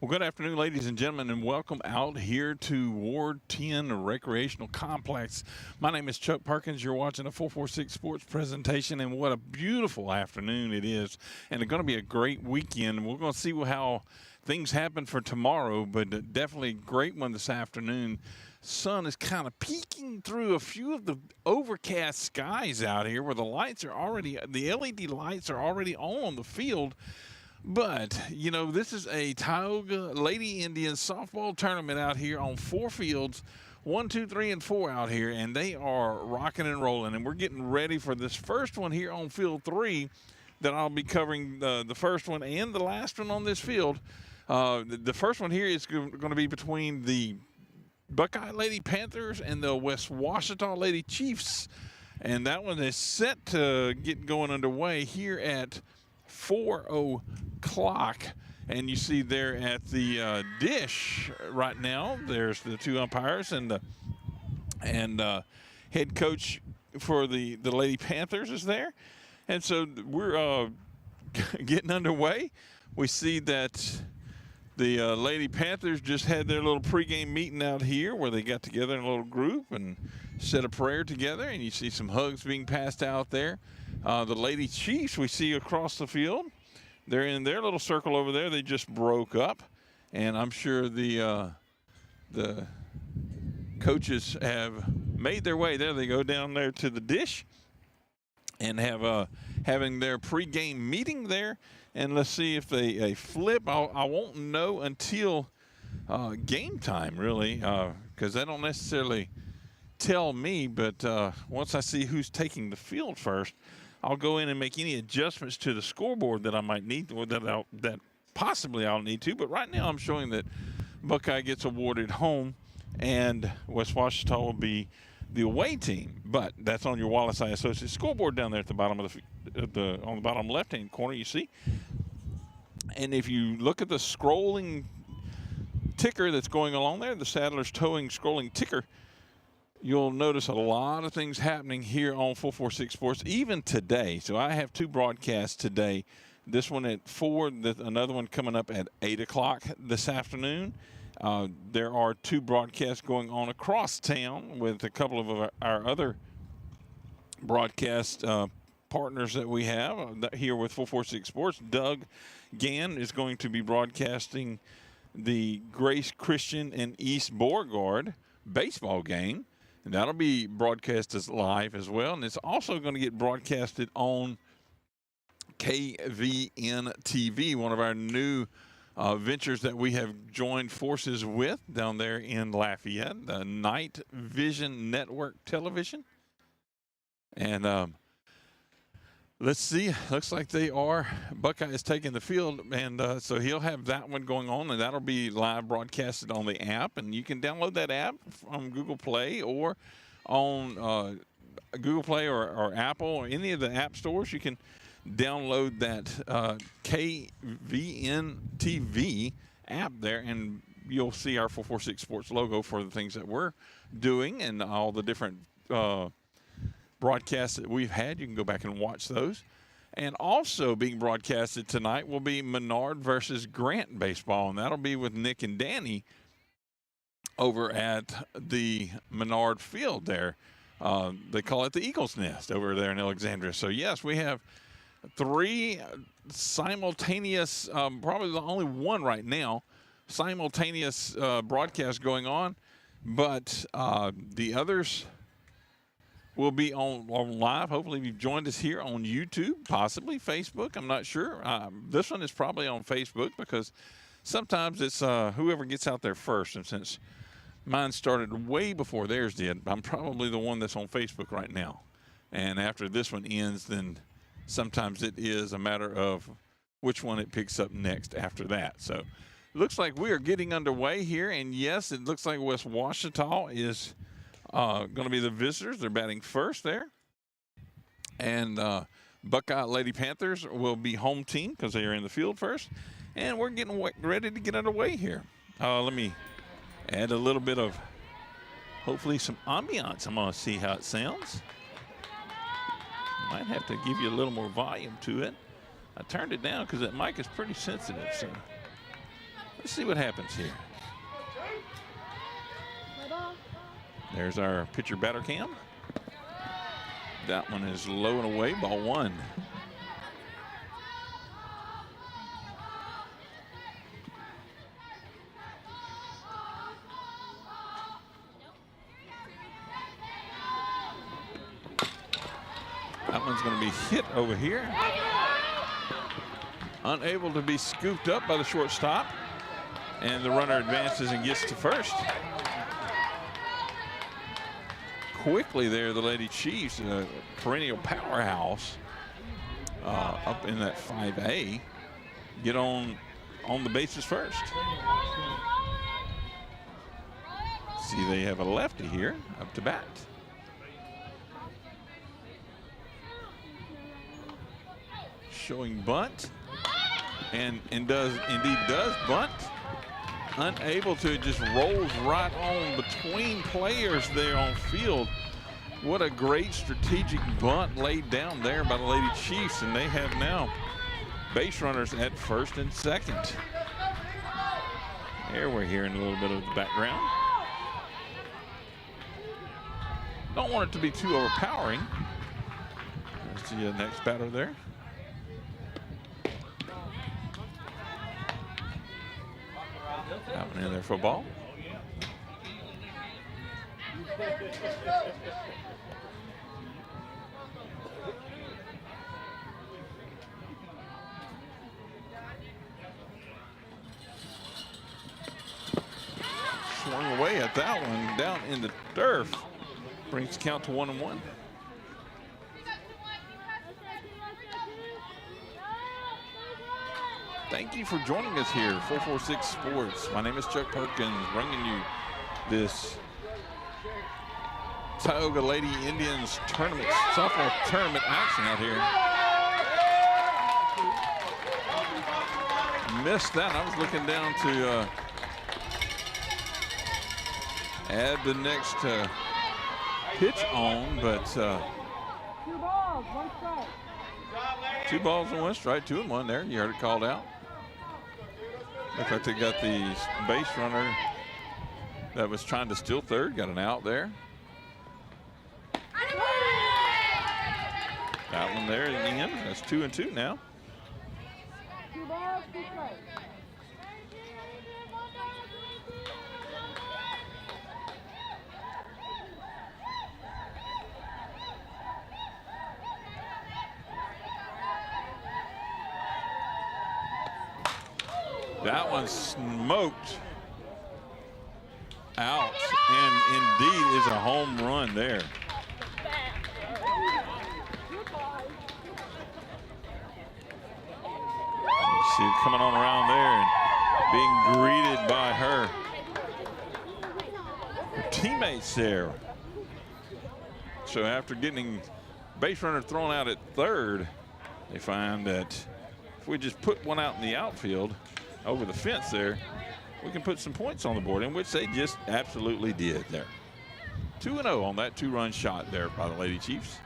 Well, good afternoon, ladies and gentlemen, and welcome out here to Ward 10 Recreational Complex. My name is Chuck Perkins. You're watching a 446 Sports presentation, and what a beautiful afternoon it is. And it's going to be a great weekend. We're going to see how things happen for tomorrow, but definitely a great one this afternoon. Sun is kind of peeking through a few of the overcast skies out here where the LED lights are already on the field. But, this is a Tioga Lady Indians softball tournament out here on 4 fields, 1, 2, 3, and 4 out here, and they are rocking and rolling. And we're getting ready for this first one here on field 3 that I'll be covering the first one and the last one on this field. The first one here is going to be between the Buckeye Lady Panthers and the West Ouachita Lady Chiefs. And that one is set to get going underway here at 4:00, and you see there at the dish right now, there's the two umpires and head coach for the Lady Panthers is there. And so we're getting underway. We see that the Lady Panthers just had their little pregame meeting out here where they got together in a little group and said a prayer together, and you see some hugs being passed out there. The Lady Chiefs we see across the field. They're in their little circle over there. They just broke up, and I'm sure the coaches have made their way there. They go down there to the dish and have having their pregame meeting there. And let's see if they flip. I won't know until game time, really, because they don't necessarily tell me. But once I see who's taking the field first, I'll go in and make any adjustments to the scoreboard that I might need, or that possibly I'll need to. But right now I'm showing that Buckeye gets awarded home, and West Ouachita will be the away team. But that's on your Wallace Eye Associates scoreboard down there at the bottom of on the bottom left-hand corner, you see. And if you look at the scrolling ticker that's going along there, the Sadler's Towing scrolling ticker, you'll notice a lot of things happening here on 446 Sports, even today. So I have 2 broadcasts today. This one at 4, another one coming up at 8 o'clock this afternoon. There are 2 broadcasts going on across town with a couple of our other broadcast partners that we have here with 446 Sports. Doug Gann is going to be broadcasting the Grace Christian and East Beauregard baseball game. And that'll be broadcast as live as well. And it's also going to get broadcasted on KVN TV, one of our new ventures that we have joined forces with down there in Lafayette, the Night Vision Network Television. And let's see. Looks like Buckeye is taking the field, and so he'll have that one going on, and that'll be live broadcasted on the app. And you can download that app from Google Play or on Google Play or Apple or any of the app stores. You can download that KVN TV app there, and you'll see our 446 Sports logo for the things that we're doing and all the different broadcasts that we've had. You can go back and watch those. And also being broadcasted tonight will be Menard versus Grant baseball, and that'll be with Nick and Danny over at the Menard Field there. They call it the Eagle's Nest over there in Alexandria. So, yes, we have 3 simultaneous, probably the only one right now, simultaneous broadcasts going on. But the others will be on live. Hopefully you've joined us here on YouTube, possibly Facebook. I'm not sure. This one is probably on Facebook because sometimes it's whoever gets out there first. And since mine started way before theirs did, I'm probably the one that's on Facebook right now. And after this one ends, then sometimes it is a matter of which one it picks up next after that. So it looks like we are getting underway here. And, yes, it looks like West Ouachita is going to be the visitors. They're batting first there. And Buckeye Lady Panthers will be home team because they are in the field first. And we're getting ready to get underway here. Let me add a little bit of, hopefully, some ambiance. I'm going to see how it sounds. Might have to give you a little more volume to it. I turned it down because that mic is pretty sensitive. So Let's see what happens here. There's our pitcher batter cam. That one is low and away, ball one. That one's going to be hit over here. Unable to be scooped up by the shortstop. And the runner advances and gets to first. Quickly there, the Lady Chiefs, a perennial powerhouse up in that 5A, get on the bases first. See, they have a lefty here up to bat. Showing bunt, and does bunt. Unable to, it just rolls right on between players there on field. What a great strategic bunt laid down there by the Lady Chiefs, and they have now base runners at first and second. There we're hearing a little bit of the background. Don't want it to be too overpowering. Let's see the next batter there. That one in there for a ball. Swung away at that one, down in the turf. Brings the count to 1-1. Thank you for joining us here, 446 Sports. My name is Chuck Perkins, bringing you this Tioga Lady Indians tournament, sophomore tournament action out here. Missed that. I was looking down to add the next pitch on, but 2 balls, 1 strike. 2 balls and 1 strike, 2-1 there. You heard it called out. Looks like they got the base runner that was trying to steal third, got an out there. That one there in the end. That's 2-2 now. 2 balls, 2 strikes. That one smoked out, and indeed is a home run there. You see it coming on around there and being greeted by her teammates there. So after getting base runner thrown out at third, they find that if we just put one out in the outfield over the fence there, we can put some points on the board, in which they just absolutely did there. 2-0 on that 2-run shot there by the Lady Chiefs.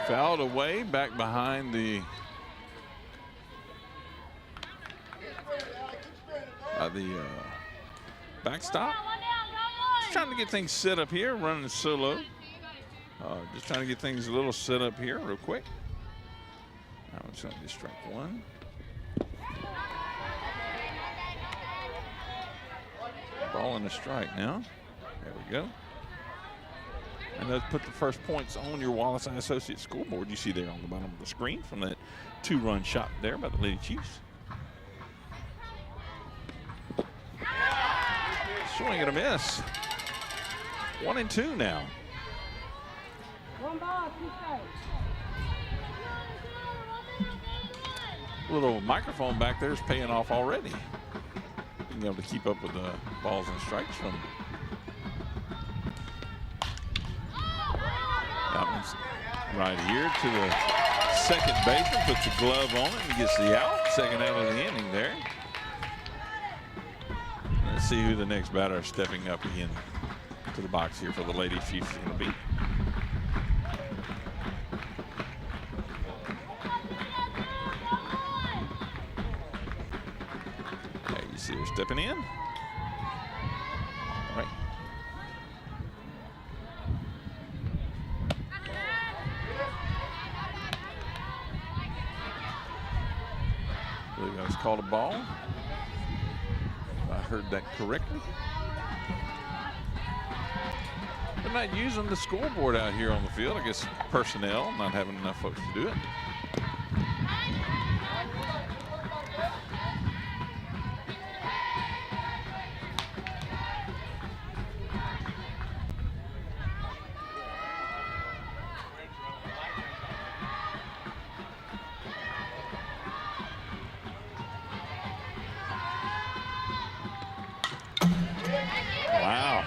Fouled away back behind the backstop. Just trying to get things set up here, running solo. Just trying to get things a little set up here real quick. Now it's going to be strike 1. Ball and a strike now. There we go. And let's put the first points on your Wallace Eye Associates scoreboard. You see there on the bottom of the screen from that 2-run shot there by the Lady Chiefs. Swing and a miss. 1-2 now. 1 ball, 2 strikes. Little microphone back there is paying off already. Being able to keep up with the balls and strikes from that one's right here to the second baseman, puts a glove on it and gets the out. Second out of the inning there. see who the next batter stepping up again to the box here for the Lady Chiefs is going to be. Okay, you see her stepping in. All right. I believe that was called a ball. If I heard that correctly. They're not using the scoreboard out here on the field. I guess personnel not having enough folks to do it. Wow.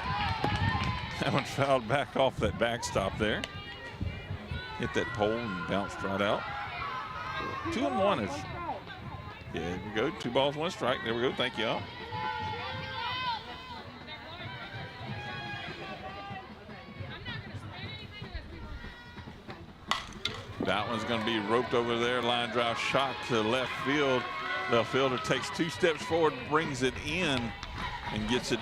That one fouled back off that backstop there. Hit that pole and bounced right out. 2-1 is, yeah, there we go. 2 balls, 1 strike. There we go. Thank you all. That one's going to be roped over there. Line drive shot to left field. The fielder takes 2 steps forward, brings it in, and gets it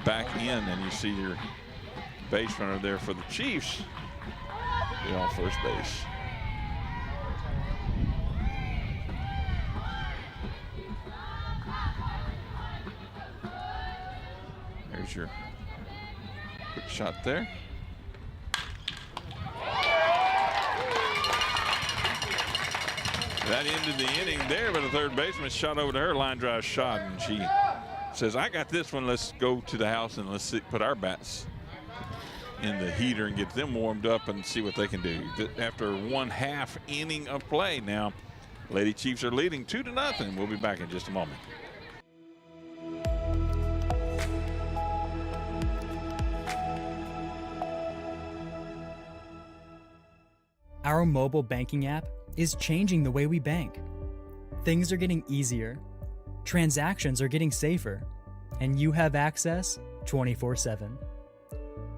back in. And you see your base runner there for the Chiefs be on first base. There's your quick shot there. That ended the inning there, but the third baseman shot over to her, line drive shot, and she says, I got this one. Let's go to the house and let's put our bats in the heater and get them warmed up and see what they can do. After 1/2 inning of play now, Lady Chiefs are leading 2-0. We'll be back in just a moment. Our mobile banking app is changing the way we bank. Things are getting easier, transactions are getting safer, and you have access 24/7.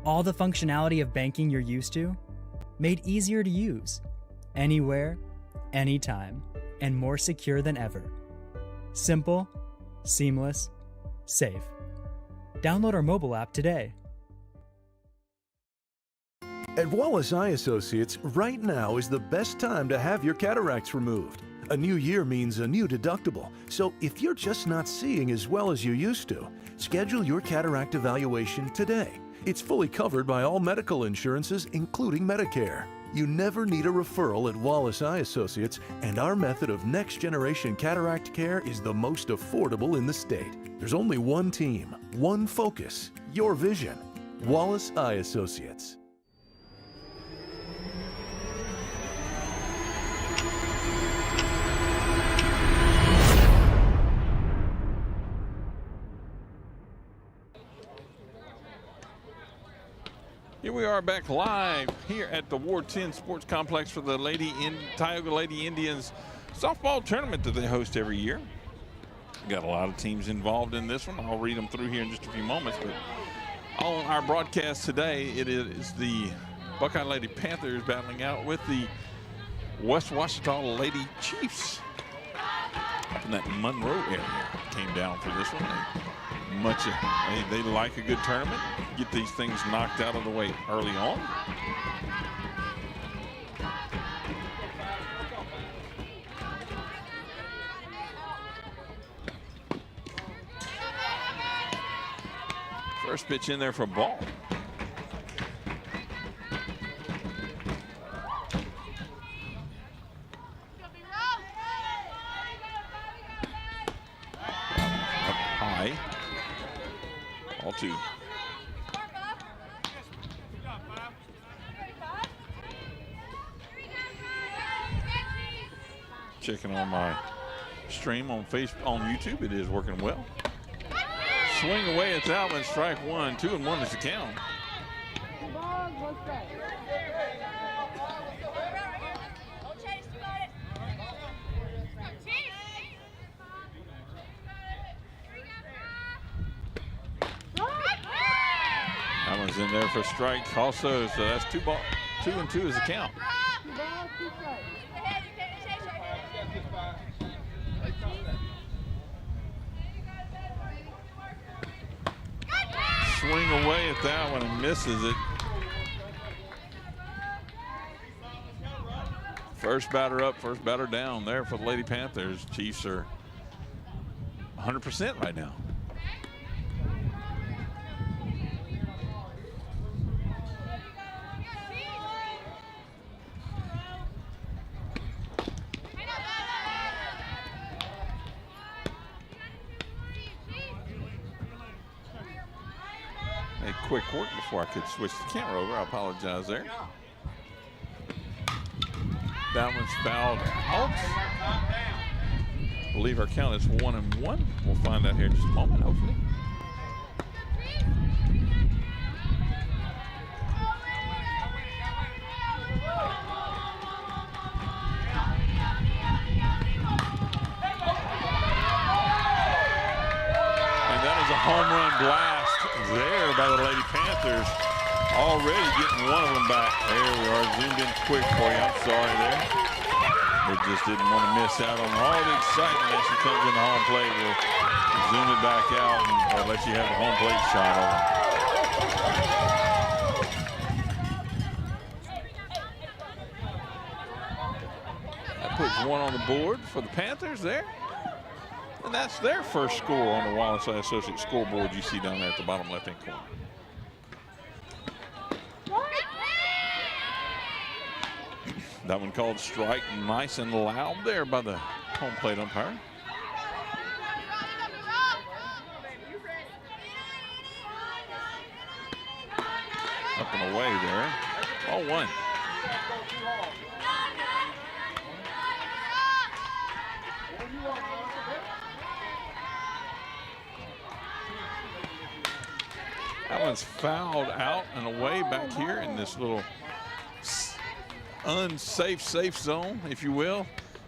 All the functionality of banking you're used to, made easier to use, anywhere, anytime, and more secure than ever. Simple, seamless, safe. Download our mobile app today. At Wallace Eye Associates, right now is the best time to have your cataracts removed. A new year means a new deductible, so if you're just not seeing as well as you used to, schedule your cataract evaluation today. It's fully covered by all medical insurances, including Medicare. You never need a referral at Wallace Eye Associates, and our method of next-generation cataract care is the most affordable in the state. There's only one team, one focus, your vision. Wallace Eye Associates. Here we are back live here at the Ward 10 Sports Complex for the Tioga Lady Indians softball tournament that they host every year. Got a lot of teams involved in this one. I'll read them through here in just a few moments. But on our broadcast today, it is the Buckeye Lady Panthers battling out with the West Ouachita Lady Chiefs up in that Monroe area. Came down for this one. They like a good tournament. Get these things knocked out of the way early on. First pitch in there for a ball. Up high. Ball 2. Checking on my stream on YouTube. It is working well. Swing away, it's out, and strike 1. 2-1 is the count. 2 balls, 1 strike. in there for a strike also. So that's 2 and 2 is the count. 2 balls, 2 strikes. Swing away at that one and misses it. First batter up, first batter down there for the Lady Panthers. Chiefs are 100% right now. Made quick work before I could switch the camera over. I apologize there. That one's fouled out. I believe our count is 1-1. We'll find out here in just a moment, hopefully. And that is a home run blast there by the Lady Panthers. Already getting one of them back. There we are, zoomed in quick for you. I'm sorry there. They just didn't want to miss out on all the excitement as she comes in the home plate. We'll zoom it back out and I'll let you have the home plate shot of it. That puts one on the board for the Panthers there. And that's their first score on the Wallace Associates scoreboard you see down there at the bottom left-hand corner. That one called strike, nice and loud there by the home plate umpire. Up and away there. Ball 1. That one's fouled out and away back here in this little unsafe safe zone, if you will.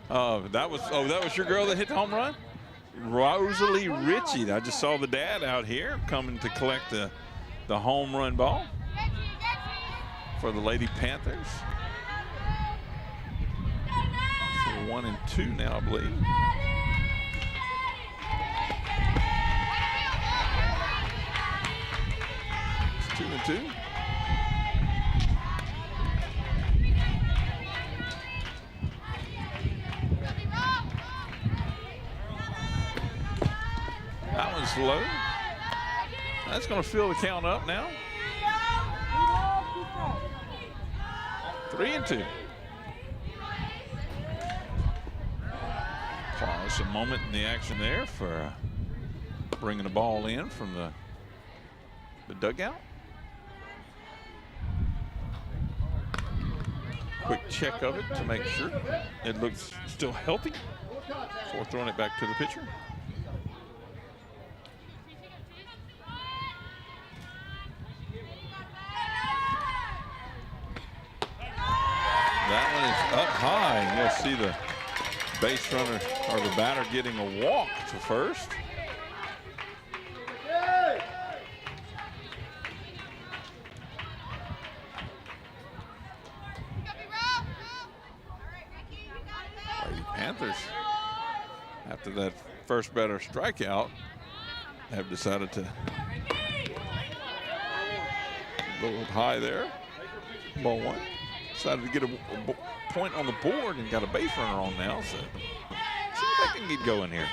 That was your girl that hit the home run? Rosalie Ritchie. I just saw the dad out here coming to collect the home run ball for the Lady Panthers. So 1 and 2 now, I believe. It's 2 and 2. That one's low. That's going to fill the count up now. 3 and 2. Pause a moment in the action there for bringing the ball in from the dugout. Quick check of it to make sure it looks still healthy before throwing it back to the pitcher. That one is up high. You'll see the base runner or the batter getting a walk to first. Lady Panthers, after that first batter strikeout, have decided to go up high there. Ball 1. Decided to get a point on the board and got a base runner on now. So see if they can get going here.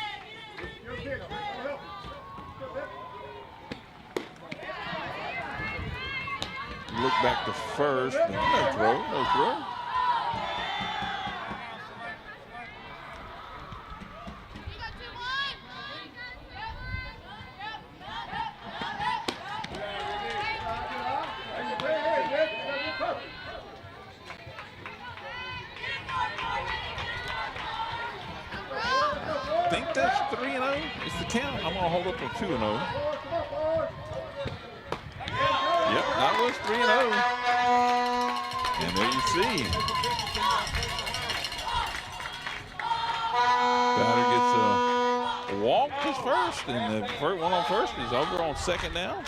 Look back to first. No throw, no throw. I think that's 3-0 is the count. I'm going to hold up to 2-0. Yep, that was 3-0. And there you see. Batter gets a walk his first, and the first one on first is over on second now.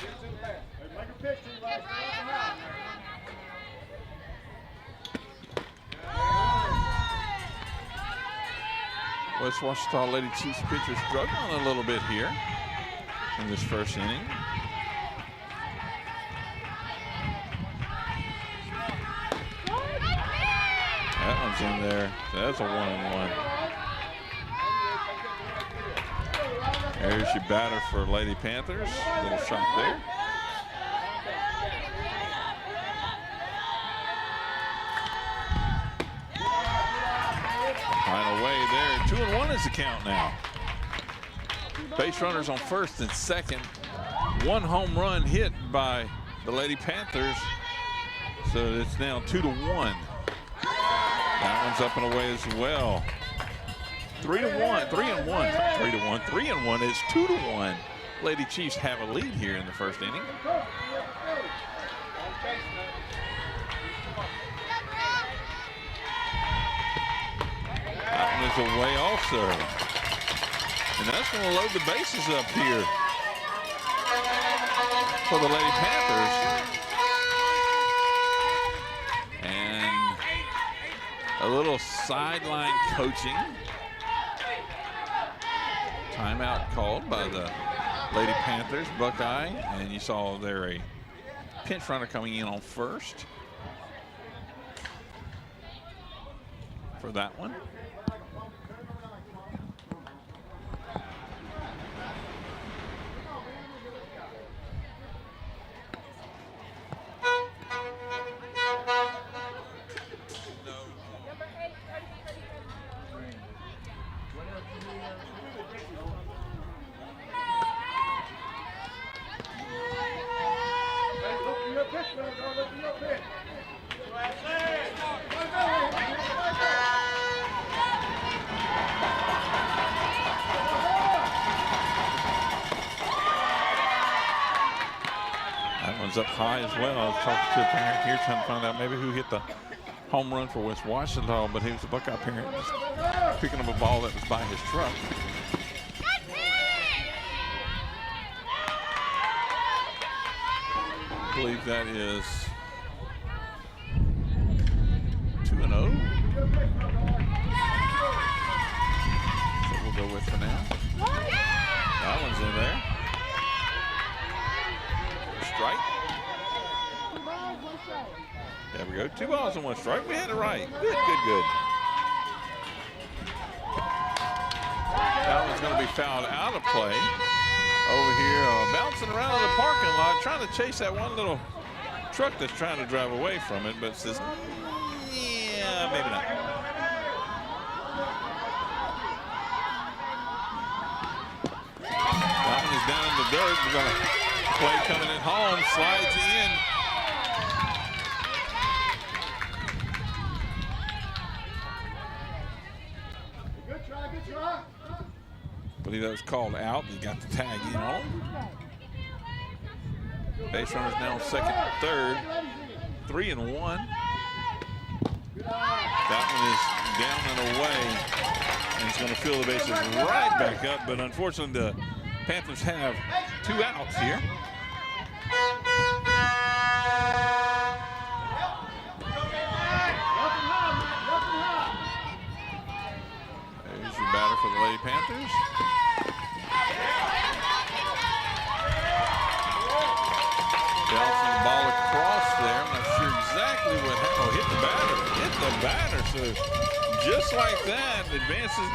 West Ouachita Lady Chiefs pitcher struggling a little bit here in this first inning. That one's in there. So that's a 1-1. There's your batter for Lady Panthers. Little shot there. Final way there. 2-1 is the count now. Base runners on first and second. One home run hit by the Lady Panthers. So it's now 2-1. That one's up and away as well. 3-1, 3-1, 3-1, 3-1. It's 2-1. Lady Chiefs have a lead here in the first inning. That one is away also. And that's going to load the bases up here for the Lady Panthers. And a little sideline coaching. Timeout called by the Lady Panthers, Buckeye. And you saw there a pinch runner coming in on first for that one. Up high as well. I was talking to a parent here trying to find out maybe who hit the home run for West Ouachita, but he was a Buckeye parent just picking up a ball that was by his truck. I believe that is 2-0. So we'll go with for now. That one's in there. Strike. There we go. 2 balls and 1 strike. We had it right. Good, good, good. That one's going to be fouled out of play over here, bouncing around in the parking lot, trying to chase that one little truck that's trying to drive away from it, but says, yeah, maybe not. That one is down in the dirt. We're going to play coming in home, slides in. Good try, good try. I believe that was called out. He got the tag in on him. Base runners now on second, third. 3-1. That one is down and away. And he's going to fill the bases right back up. But unfortunately, the Panthers have 2 outs here. There's your batter for the Lady Panthers. Bouncing the ball across there. I'm not sure exactly what happened. Oh, hit the batter. Hit the batter. So just like that, advances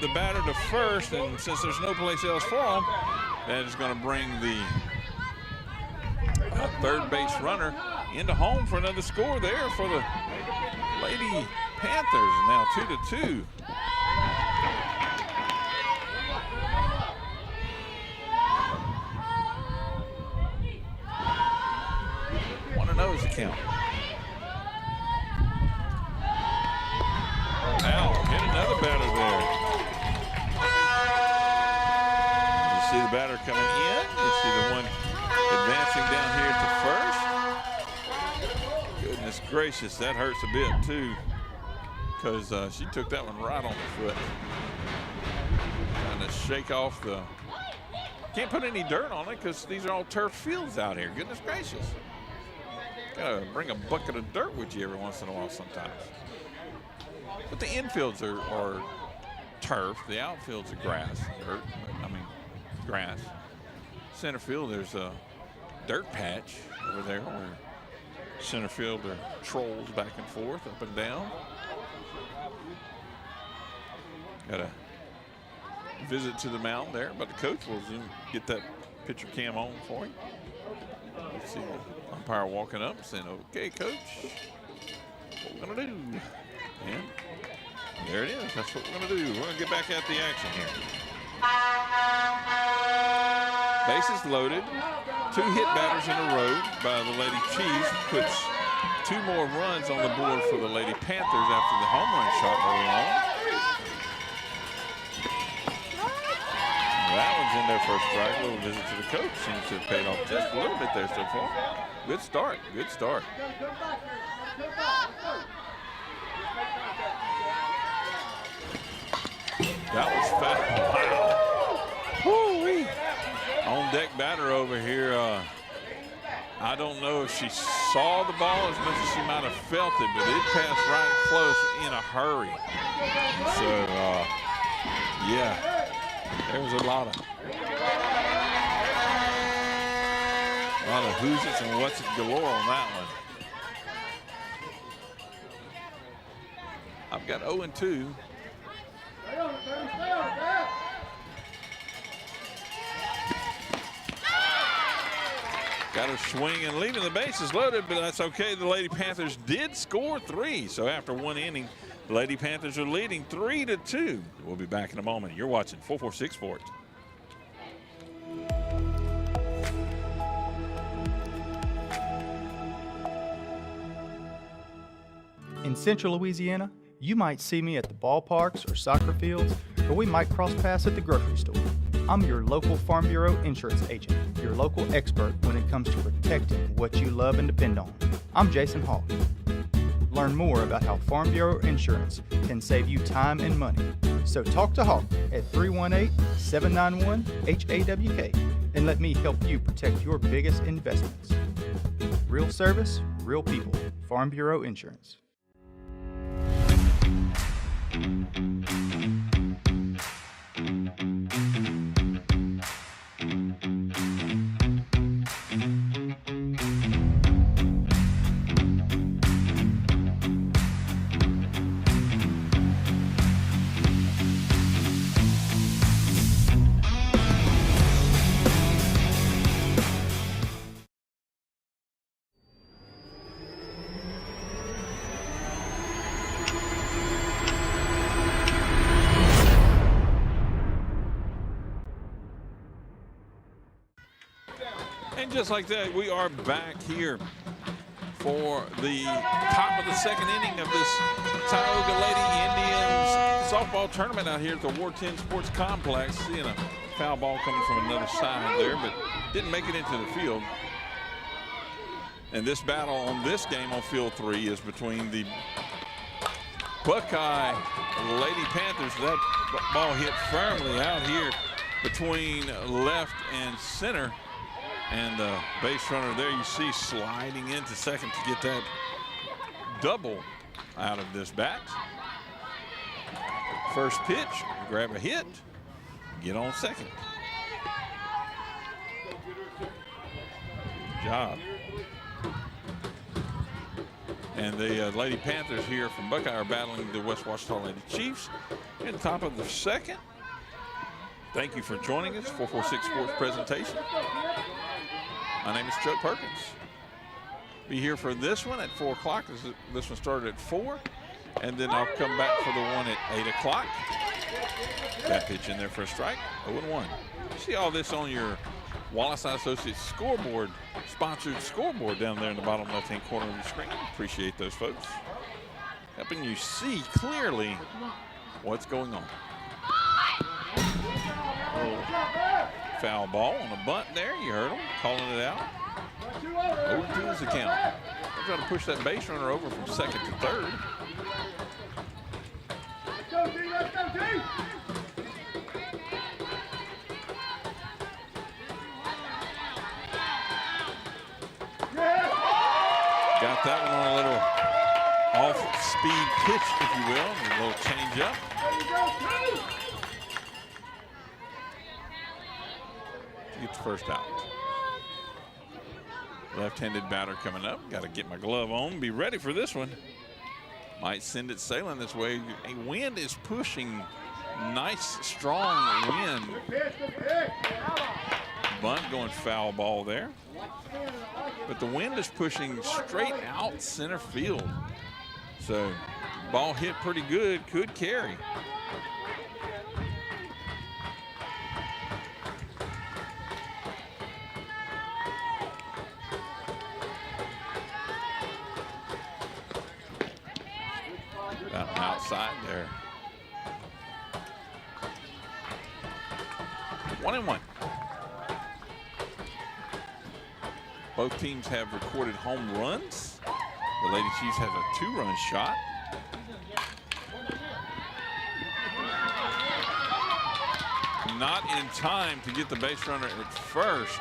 the batter to first. And since there's no place else for him, that is going to bring the third base runner into home for another score there for the Lady Panthers. Now 2-2. Knows the count. Now hit another batter there. You see the batter coming in. You see the one advancing down here to first. Goodness gracious, that hurts a bit too, because she took that one right on the foot. Trying to shake off the. Can't put any dirt on it because these are all turf fields out here. Goodness gracious. Gotta bring a bucket of dirt with you every once in a while sometimes. But the infields are turf. The outfield's a grass, dirt, grass. Center field, there's a dirt patch over there where center fielder trolls back and forth, up and down. Got a visit to the mound there, but the coach will get that pitcher cam on for you. Let's see the umpire walking up saying, okay, coach, what we're going to do. And there it is. That's what we're going to do. We're going to get back at the action here. Bases loaded. 2 hit batters in a row by the Lady Chiefs. Puts 2 more runs on the board for the Lady Panthers after the home run shot early on. That one's in there for a strike. A little visit to the coach. Seems to have paid off just a little bit there so far. Good start. Good start. That was fast. Wow. Woo-wee. On deck batter over here. I don't know if she saw the ball as much as she might have felt it, but it passed right close in a hurry. So, yeah. There was a lot of who's it and what's it galore on that one. I've got 0-2. Stay on it, baby. Stay on it, man. Got her swinging, leaving the bases loaded, but that's okay. The Lady Panthers did score 3. So after 1 inning, the Lady Panthers are leading 3-2. We'll be back in a moment. You're watching 446 Sports. In Central Louisiana, you might see me at the ballparks or soccer fields, or we might cross paths at the grocery store. I'm your local Farm Bureau insurance agent, your local expert when it comes to protecting what you love and depend on. I'm Jason Hawk. Learn more about how Farm Bureau Insurance can save you time and money. So talk to Hawk at 318-791-HAWK and let me help you protect your biggest investments. Real service, real people. Farm Bureau Insurance. And just like that, we are back here for the top of the second inning of this Tioga Lady Indians softball tournament out here at the Ward 10 Sports Complex. Seeing a foul ball coming from another side there, but didn't make it into the field. And this battle on this game on field 3 is between the Buckeye Lady Panthers. That ball hit firmly out here between left and center. And the base runner there you see sliding into second to get that double out of this bat. First pitch, grab a hit, get on second. Good job. And the Lady Panthers here from Buckeye are battling the West Ouachita Lady Chiefs in the top of the second. Thank you for joining us, 446 Sports presentation. My name is Chuck Perkins. Be here for this one at 4 o'clock. This one started at 4. And then I'll come back for the one at 8 o'clock. That pitch in there for a strike, 0-1. See all this on your Wallace Associates scoreboard, sponsored scoreboard down there in the bottom left-hand corner of your screen. Appreciate those folks. Helping you see clearly what's going on. Foul ball on a bunt there. You heard him calling it out. 0-2 is the count. They're trying to push that base runner over from second to third. Let's go, D. Let's go, D. Got that one on a little off-speed pitch, if you will. A little change up. There you go, gets first out. Left-handed batter coming up. Got to get my glove on. Be ready for this one. Might send it sailing this way. A wind is pushing. Nice, strong wind. Bunt going foul ball there. But the wind is pushing straight out center field. So ball hit pretty good. Could carry. Outside there. 1-1. Both teams have recorded home runs. The Lady Chiefs have a 2-run shot. Not in time to get the base runner at first.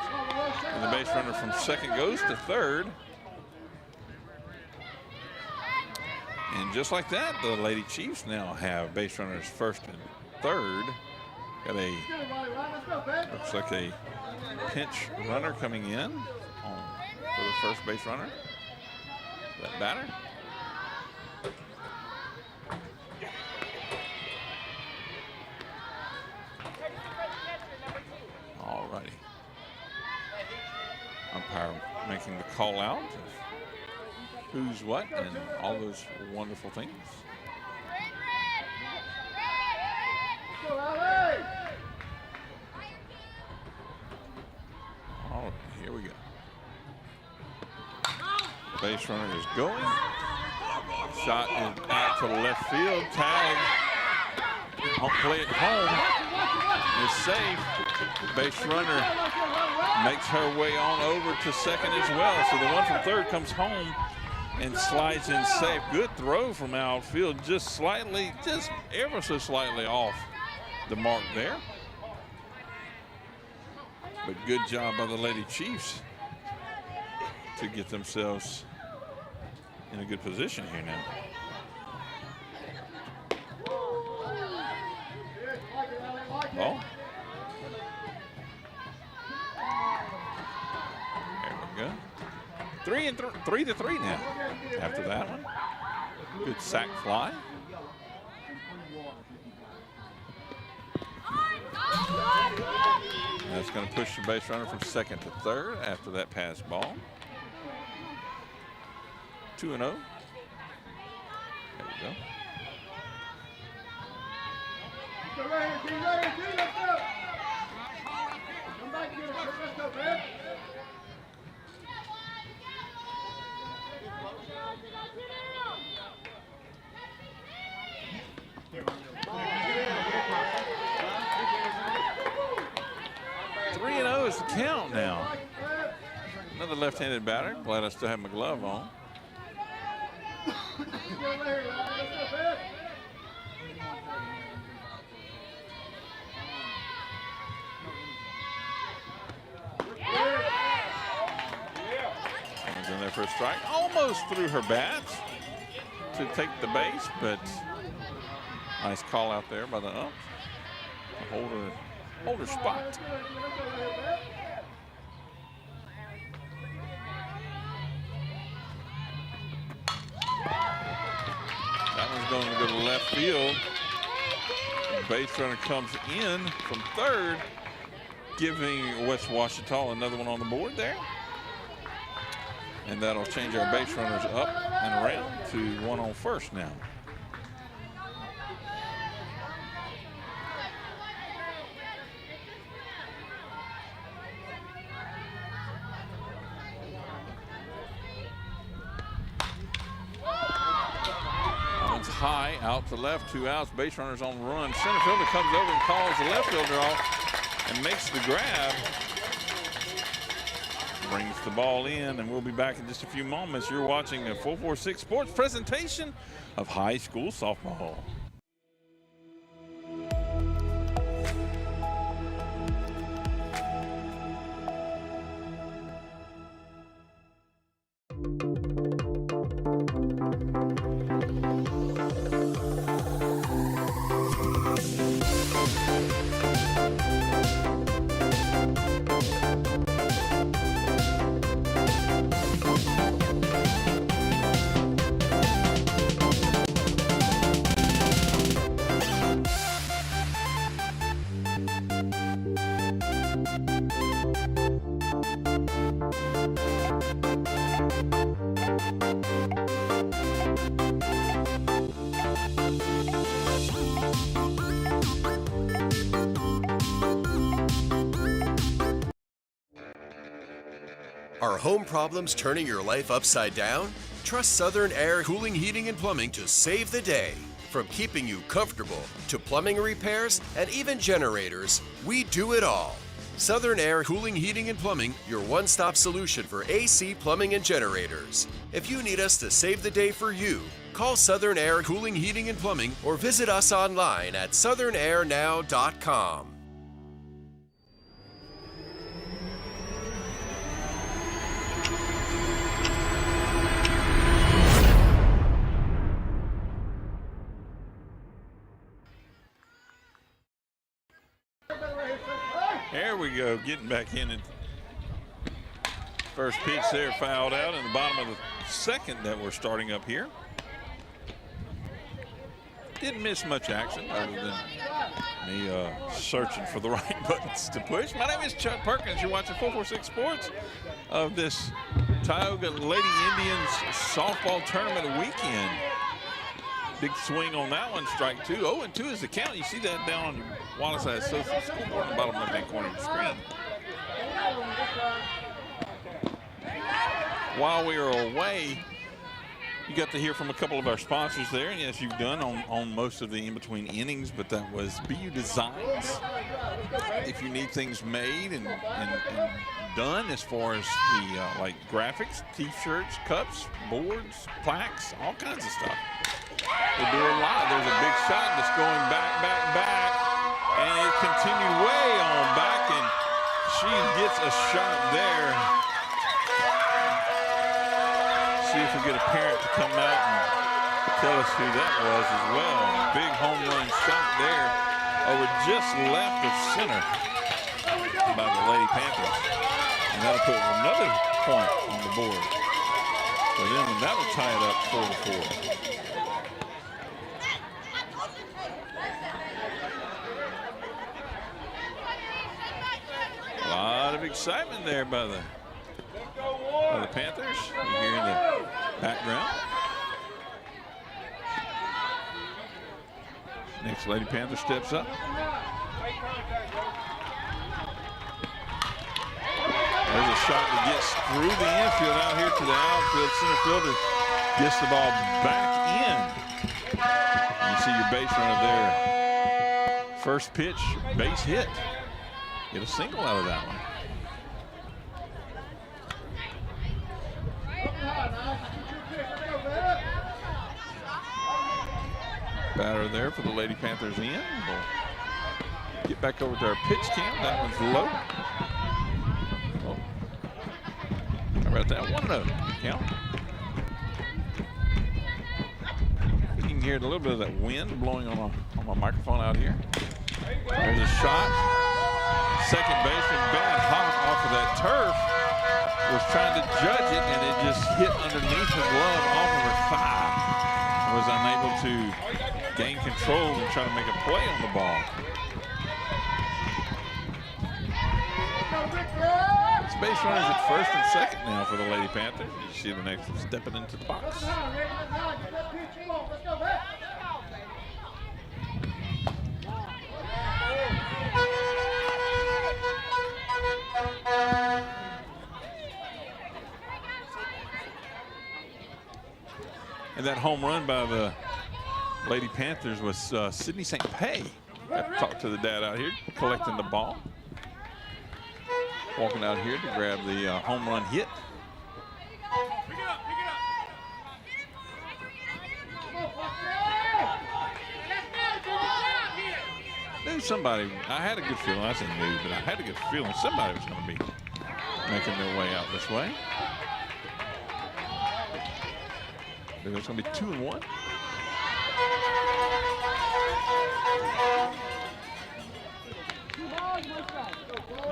And the base runner from second goes to third. And just like that, the Lady Chiefs now have base runners first and third. Got a, looks like a pinch runner coming in for the first base runner. That batter. All righty. Umpire making the call out. Who's what and all those wonderful things. All right, here we go. Base runner is going. Shot is out to the left field. Tag. Play it home. Is safe. Base runner makes her way on over to second as well. So the one from third comes home and slides in safe. Good throw from outfield, just slightly, just ever so slightly off the mark there. But good job by the Lady Chiefs to get themselves in a good position here now. Ball. There we go. 3-3 now after that one. Good sac fly. That's going to push the base runner from second to third after that pass ball. 2-0. There we go. Is the count now. Another left-handed batter. Glad I still have my glove on. Hands in there for a strike. Almost threw her bat to take the base, but nice call out there by the ump. Hold her spot. That one's going to go to left field. The base runner comes in from third, giving West Ouachita another one on the board there. And that'll change our base runners up and around to one on first now. High out to left, 2 outs, base runners on the run. Center fielder comes over and calls the left fielder off and makes the grab. Brings the ball in, and we'll be back in just a few moments. You're watching a 446 Sports presentation of high school softball. Are home problems turning your life upside down? Trust Southern Air Cooling, Heating, and Plumbing to save the day. From keeping you comfortable to plumbing repairs and even generators, we do it all. Southern Air Cooling, Heating, and Plumbing, your one-stop solution for AC, plumbing, and generators. If you need us to save the day for you, call Southern Air Cooling, Heating, and Plumbing or visit us online at southernairnow.com. There we go, getting back in. And first pitch there fouled out in the bottom of the second that we're starting up here. Didn't miss much action other than me searching for the right buttons to push. My name is Chuck Perkins. You're watching 446 Sports of this Tioga Lady Indians softball tournament weekend. Big swing on that one, strike two. 0-2 is the count. You see that down on your Wallace Social Scoreboard on the bottom left-hand corner of the screen. While we are away, you got to hear from a couple of our sponsors there, and yes, you've done on most of the in-between innings, but that was BU Designs. If you need things made and done as far as the like graphics, t-shirts, cups, boards, plaques, all kinds of stuff. They do a lot. There's a big shot that's going back, and it continued way on back, and she gets a shot there. See if we get a parent to come out and tell us who that was as well. Big home run shot there over just left of center by the Lady Panthers. And that'll put another point on the board for them, and that'll tie it up 4-4. A lot of excitement there by the Panthers. You hear in the background. Next Lady Panther steps up. There's a shot that gets through the infield out here to the outfield. Center fielder gets the ball back in. You see your base runner there. First pitch, base hit. Get a single out of that one. Batter there for the Lady Panthers in. We'll get back over to our pitch cam. That one's low. Oh. How about that? 1-0 count. You can hear a little bit of that wind blowing on my microphone out here. There's a shot. Second baseman, bad hop off of that turf, was trying to judge it, and it just hit underneath her glove off of her thigh. Was unable to gain control and try to make a play on the ball. It's base runners at first and second now for the Lady Panthers. You see the next one stepping into the box. And that home run by the Lady Panthers was Sydney St. Pay. Got to talk to the dad out here, collecting the ball. Walking out here to grab the home run hit. Knew somebody, I had a good feeling, I said knew, but I had a good feeling somebody was going to be making their way out this way. It's going to be 2-1.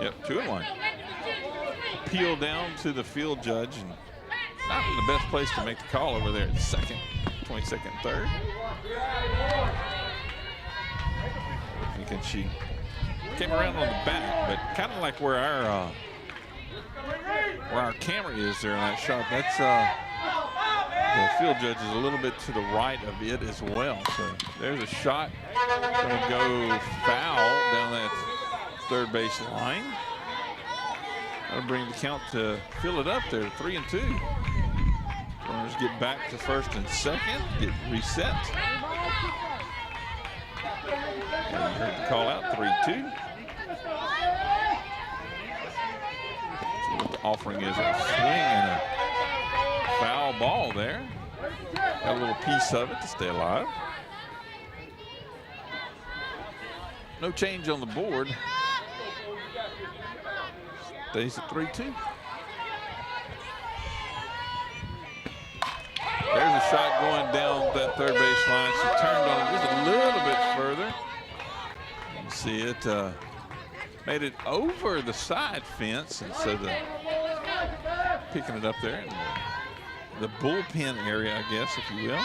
Yep, 2-1. Peel down to the field judge, and not in the best place to make the call over there at second, 22nd, third. Thinking she came around on the back, but kind of like where our camera is there in that shot. That's the field judge is a little bit to the right of it as well. So there's a shot going to go foul down that third base line. That'll bring the count to fill it up there, 3-2. Runners get back to first and second, get reset. And you heard the call out, 3-2. So what the offering is a swing and a foul ball there. Got a little piece of it to stay alive. No change on the board. Stays at 3-2. There's a shot going down that third base line. She turned on it just a little bit further. You can see it made it over the side fence, and so picking it up there in the bullpen area, I guess, if you will.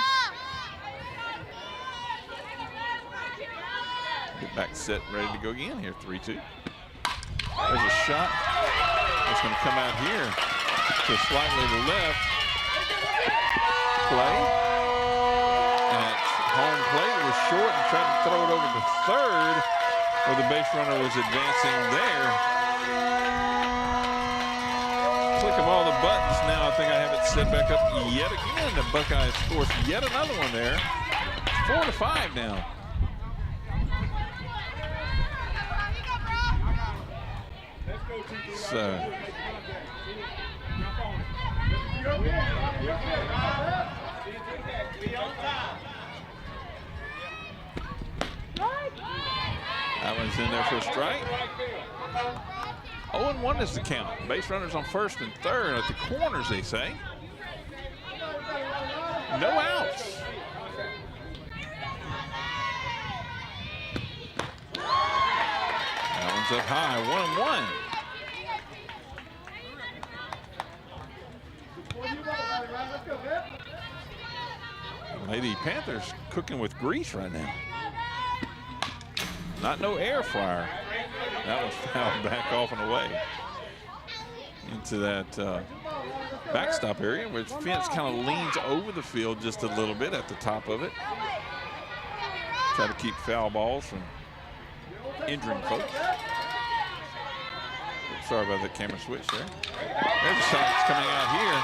Get back set, ready to go again here, 3-2. There's a shot. It's going to come out here to slightly to the left. Play. At home plate was short and tried to throw it over to third, where the base runner was advancing there. Click of all the buttons now. I think I have it set back up yet again. The Buckeyes scores yet another one there. 4-5 now. So that one's in there for a strike. 0-1 is the count. Base runners on first and third at the corners, they say. No outs. That one's up high, 1-1. Lady Panthers cooking with grease right now. Not no air fryer. That was fouled back off and away into that backstop area, where the fence kind of leans over the field just a little bit at the top of it. Try to keep foul balls from injuring folks. Sorry about the camera switch there. There's a shot that's coming out here,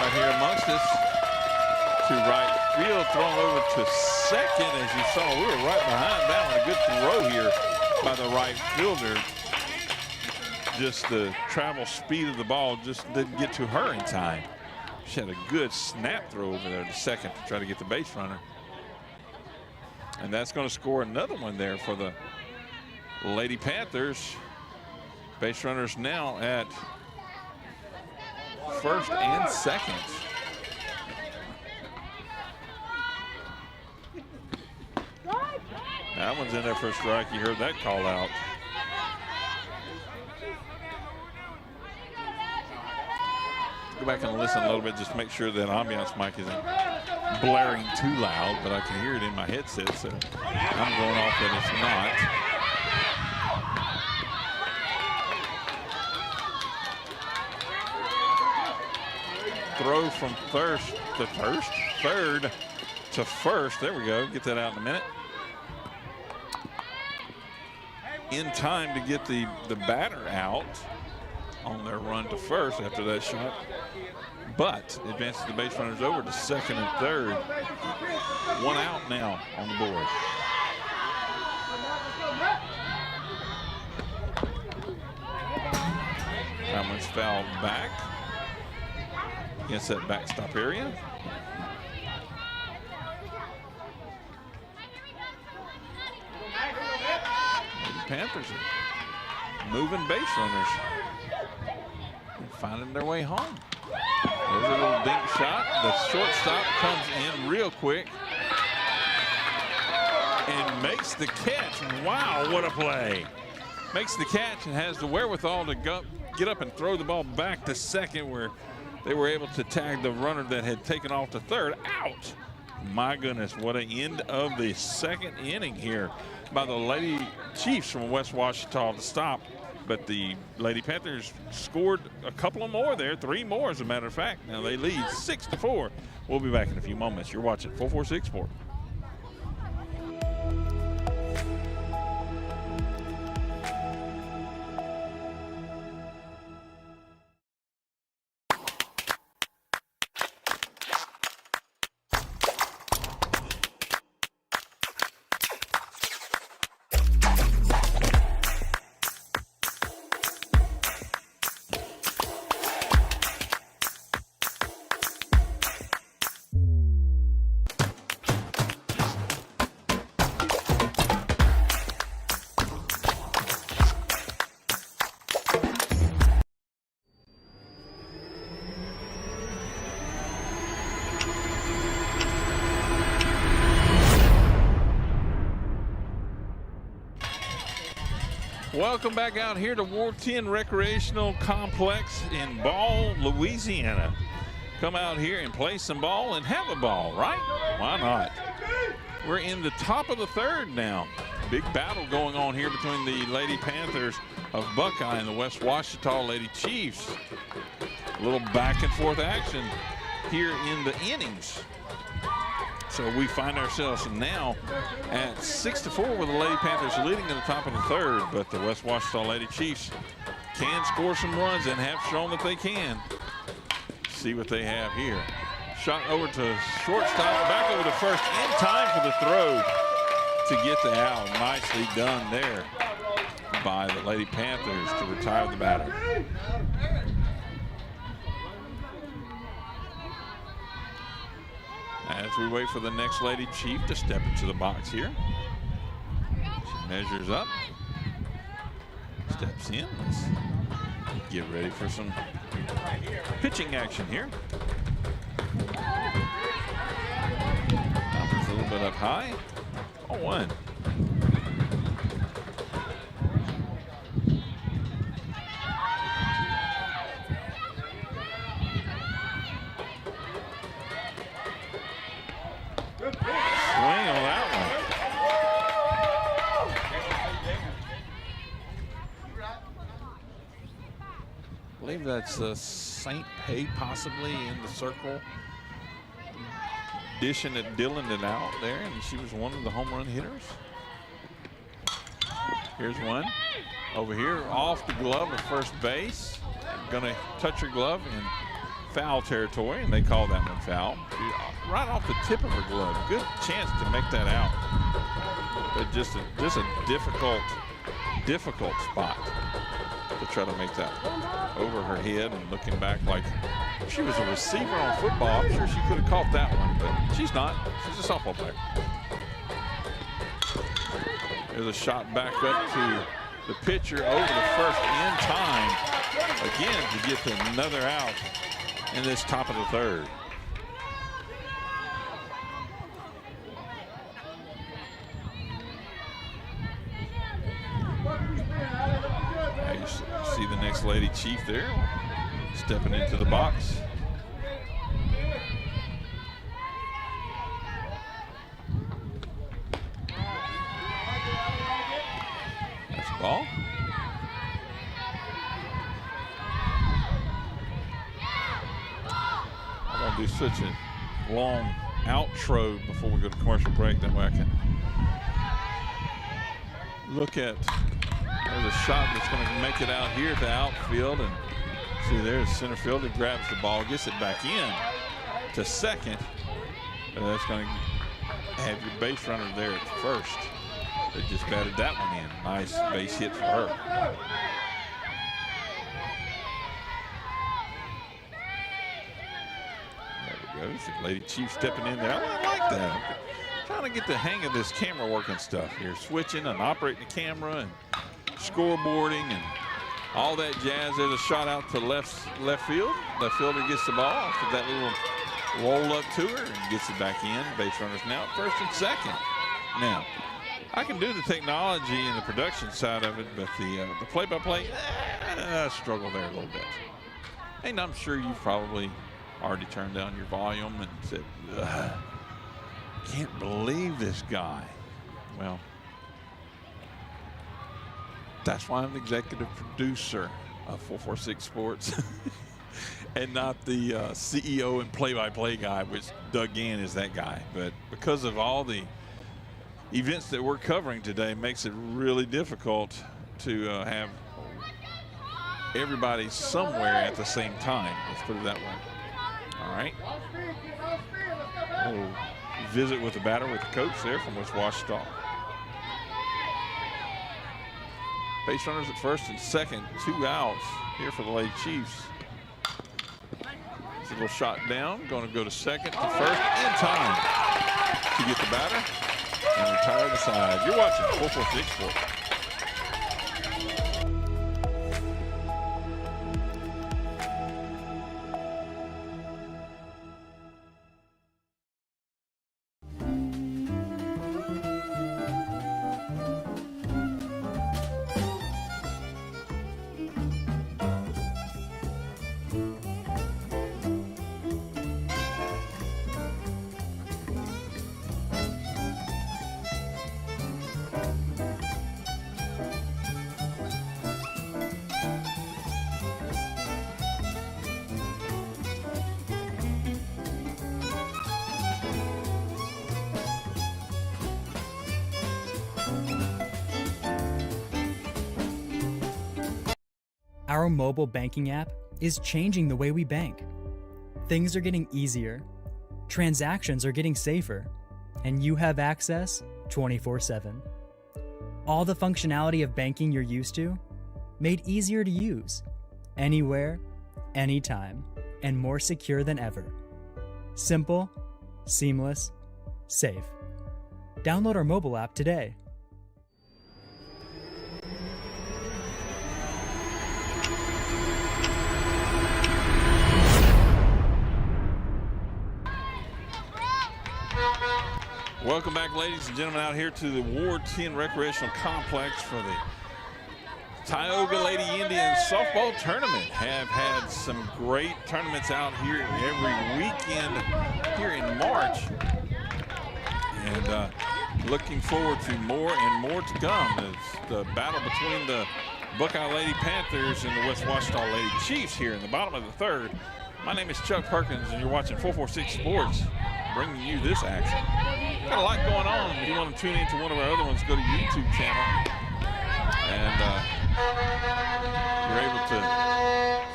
right here amongst us, to right field, thrown over to second. As you saw, we were right behind that one. A good throw here by the right fielder. Just the travel speed of the ball just didn't get to her in time. She had a good snap throw over there to second to try to get the base runner. And that's going to score another one there for the Lady Panthers. Base runners now at first and second. That one's in there for a strike. You heard that call out. Go back and listen a little bit, just to make sure that ambiance mic isn't blaring too loud, but I can hear it in my headset, so I'm going off that it's not. Throw from third to first. There we go. Get that out in a minute. In time to get the batter out on their run to first after that shot, but advances the base runners over to second and third. One out now on the board. That one's fouled back against that backstop area. The Panthers are moving base runners and finding their way home. There's a little dink shot. The shortstop comes in real quick and makes the catch. Wow, what a play. Makes the catch and has the wherewithal to go, get up and throw the ball back to second, where they were able to tag the runner that had taken off to third out. My goodness, what an end of the second inning here by the Lady Chiefs from West Ouachita to stop. But the Lady Panthers scored a couple of more there, 3 more as a matter of fact. Now they lead 6-4. We'll be back in a few moments. You're watching 446 Sports. Welcome back out here to Ward 10 Recreational Complex in Ball, Louisiana. Come out here and play some ball and have a ball, right? Why not? We're in the top of the third now. Big battle going on here between the Lady Panthers of Buckeye and the West Ouachita Lady Chiefs. A little back and forth action here in the innings. So we find ourselves now at 6-4 with the Lady Panthers leading in the top of the third, but the West Ouachita Lady Chiefs can score some runs and have shown that they can. See what they have here. Shot over to shortstop, back over to first, in time for the throw to get the out. Nicely done there by the Lady Panthers to retire the batter. As we wait for the next Lady Chief to step into the box here. She measures up, steps in. Let's get ready for some pitching action here. Bounces a little bit up high. 0-1. Swing on that one. I believe that's St. Pay possibly in the circle. Dishing it, Dylan it out there, and she was one of the home run hitters. Here's one. Over here, off the glove of first base. Gonna touch her glove in foul territory, and they call that one foul. Right off the tip of her glove. Good chance to make that out. But just a difficult spot to try to make that over her head, and looking back like if she was a receiver on football, I'm sure she could have caught that one, but she's not. She's a softball player. There's a shot back up to the pitcher over the first in time again to get to another out in this top of the third. Now you see the next Lady Chief there stepping into the box. That's the ball. I'm gonna do such a long outro before we go to commercial break. That way I can look at, there's a shot that's going to make it out here to outfield, and see there's center fielder grabs the ball, gets it back in to second. That's going to have your base runner there at first. They just batted that one in. Nice base hit for her. There we go. The Lady Chief stepping in there. I like that. I'm trying to get the hang of this camera working stuff here. Switching and operating the camera and scoreboarding and all that jazz. There's a shot out to left field. Left fielder gets the ball after that little roll up to her and gets it back in. Base runners now at first and second. Now, I can do the technology and the production side of it, but the play-by-play, I struggle there a little bit. And I'm sure you've probably already turned down your volume and said, can't believe this guy. Well, that's why I'm the executive producer of 446 Sports and not the CEO and play-by-play guy, which Doug Gann is that guy. But because of all the events that we're covering today, makes it really difficult to have everybody somewhere at the same time. Let's put it that way. All right. We'll visit with the batter with the coach there from West Ouachita. Base runners at first and second, 2 outs here for the Lady Chiefs. It's a little shot down, going to go to second to first in time to get the batter and retire the side. You're watching 446 Sports. Our mobile banking app is changing the way we bank. Things are getting easier, transactions are getting safer, and you have access 24/7. All the functionality of banking you're used to, made easier to use, anywhere, anytime, and more secure than ever. Simple, seamless, safe. Download our mobile app today. Welcome back, ladies and gentlemen, out here to the Ward 10 Recreational Complex for the Tioga Lady Indians softball tournament. Have had some great tournaments out here every weekend here in March. And looking forward to more and more to come. It's the battle between the Buckeye Lady Panthers and the West Ouachita Lady Chiefs here in the bottom of the third. My name is Chuck Perkins, and you're watching 446 Sports, bringing you this action. Got a lot going on. If you want to tune into one of our other ones, go to YouTube channel. And you're able to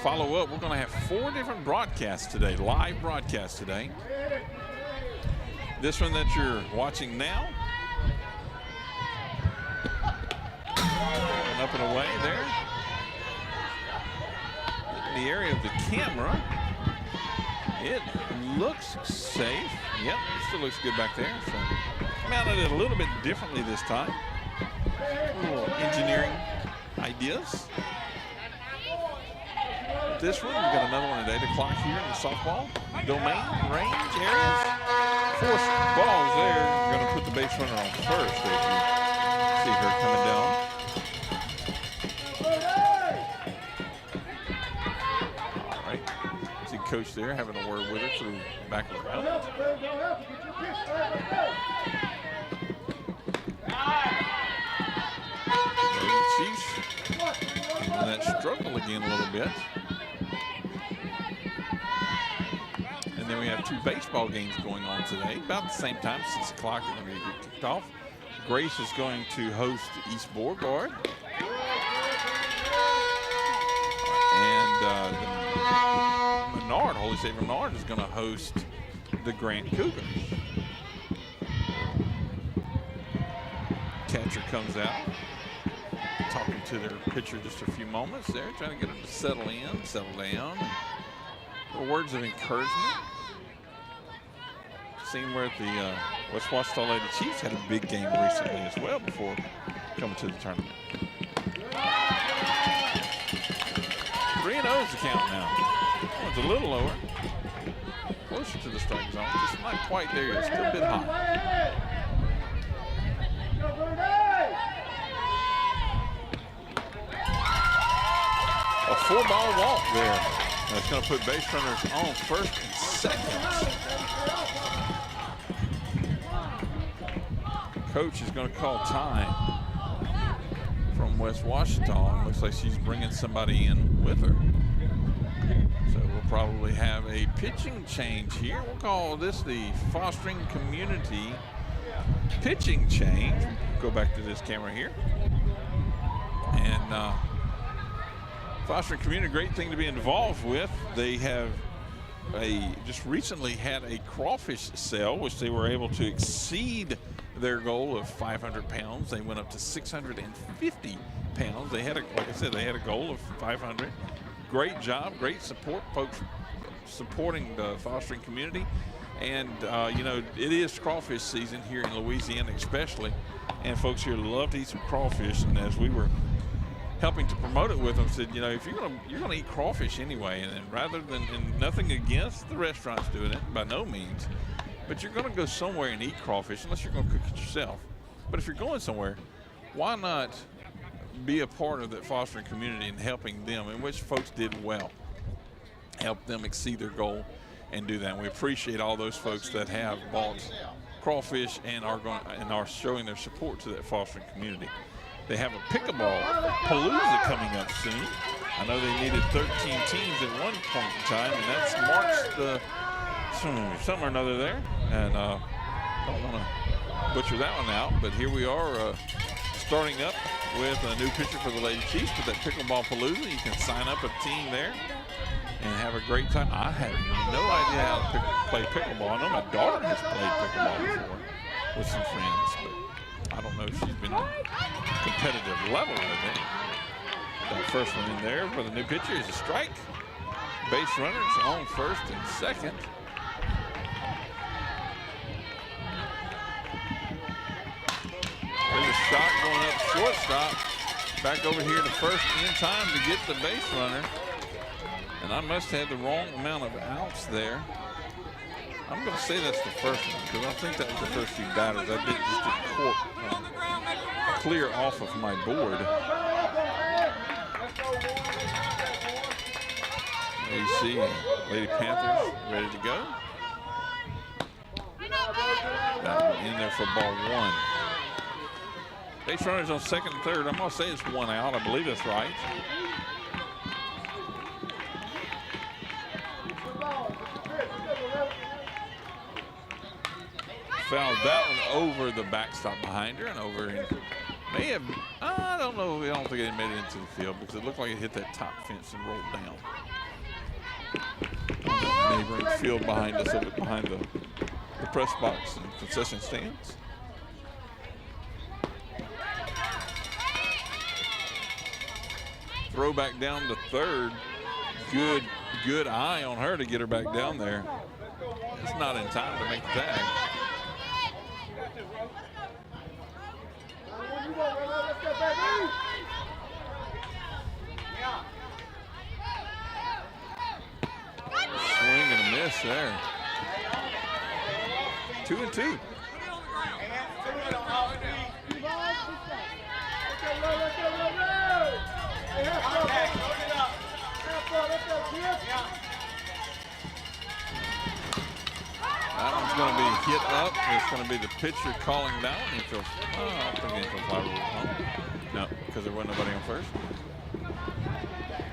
follow up. We're going to have 4 different broadcasts today, live broadcasts today. This one that you're watching now. And up and away there. In the area of the camera. It looks safe. Yep, it still looks good back there. So mounted it a little bit differently this time. A little engineering ideas. This one, we've got another one at 8 o'clock here in the softball domain range areas. 4 balls there. We're going to put the base runner on first. There you see her coming down. Coach there having a word with her through back of the round. The Chiefs in that struggle again a little bit. And then we have 2 baseball games going on today, about the same time, 6 o'clock, they're going to get kicked off. Grace is going to host East Beauregard. And Menard, Holy Savior Menard, is going to host the Grant Cougars. Catcher comes out, talking to their pitcher just a few moments there, trying to get them to settle in, settle down. Little words of encouragement. Seen where the West Ouachita Lady Chiefs had a big game recently as well before coming to the tournament. 3-0 is the count now. Oh, it's a little lower. Closer to the strike zone. Just not quite there yet. Still a bit high. A 4-ball walk there. That's going to put base runners on first and second. Coach is going to call time from West Ouachita. Looks like she's bringing somebody in with her. So we'll probably have a pitching change here. We'll call this the Fostering Community pitching change. Go back to this camera here. And Fostering Community, great thing to be involved with. They have just recently had a crawfish sale, which they were able to exceed their goal of 500 pounds. They went up to 650 pounds. They had, like I said, they had a goal of 500. Great job, great support, folks supporting the Fostering Community. And, you know, it is crawfish season here in Louisiana especially. And folks here love to eat some crawfish. And as we were helping to promote it with them, said, you know, if you're gonna eat crawfish anyway, and rather than, and nothing against the restaurants doing it, by no means, but you're gonna go somewhere and eat crawfish unless you're gonna cook it yourself. But if you're going somewhere, why not be a part of that Fostering Community and helping them, in which folks did well, help them exceed their goal and do that. And we appreciate all those folks that have bought crawfish and are showing their support to that Fostering Community. They have a pickleball palooza coming up soon. I know they needed 13 teams at one point in time, and that's March the something or another there. And don't want to butcher that one out, but here we are. starting up with a new pitcher for the Lady Chiefs with that Pickleball Palooza. You can sign up a team there and have a great time. I had no idea how to play pickleball. I know my daughter has played pickleball before with some friends, but I don't know if she's been competitive level with it. That first one in there for the new pitcher is a strike. Base runners on first and second. There's a shot going up shortstop. Back over here to first in time to get the base runner. And I must have the wrong amount of outs there. I'm going to say that's the first one because I think that was the first few batters. I did just clear off of my board. There you see Lady Panthers ready to go. That one in there for ball one. Base runners on second and third. I'm going to say it's one out. I believe that's right. Fouled that one over the backstop behind her and over in. May have, I don't know. I don't think it made it into the field because it looked like it hit that top fence and rolled down. Neighboring field behind us, over behind the press box and concession stands. Throw back down to third. Good eye on her to get her back down there. It's not in time to make the tag. Swing and a miss there. 2-2. That one's going to be hit up. It's going to be the pitcher calling down. I don't think he'll fly rule home. No, because there wasn't nobody on first.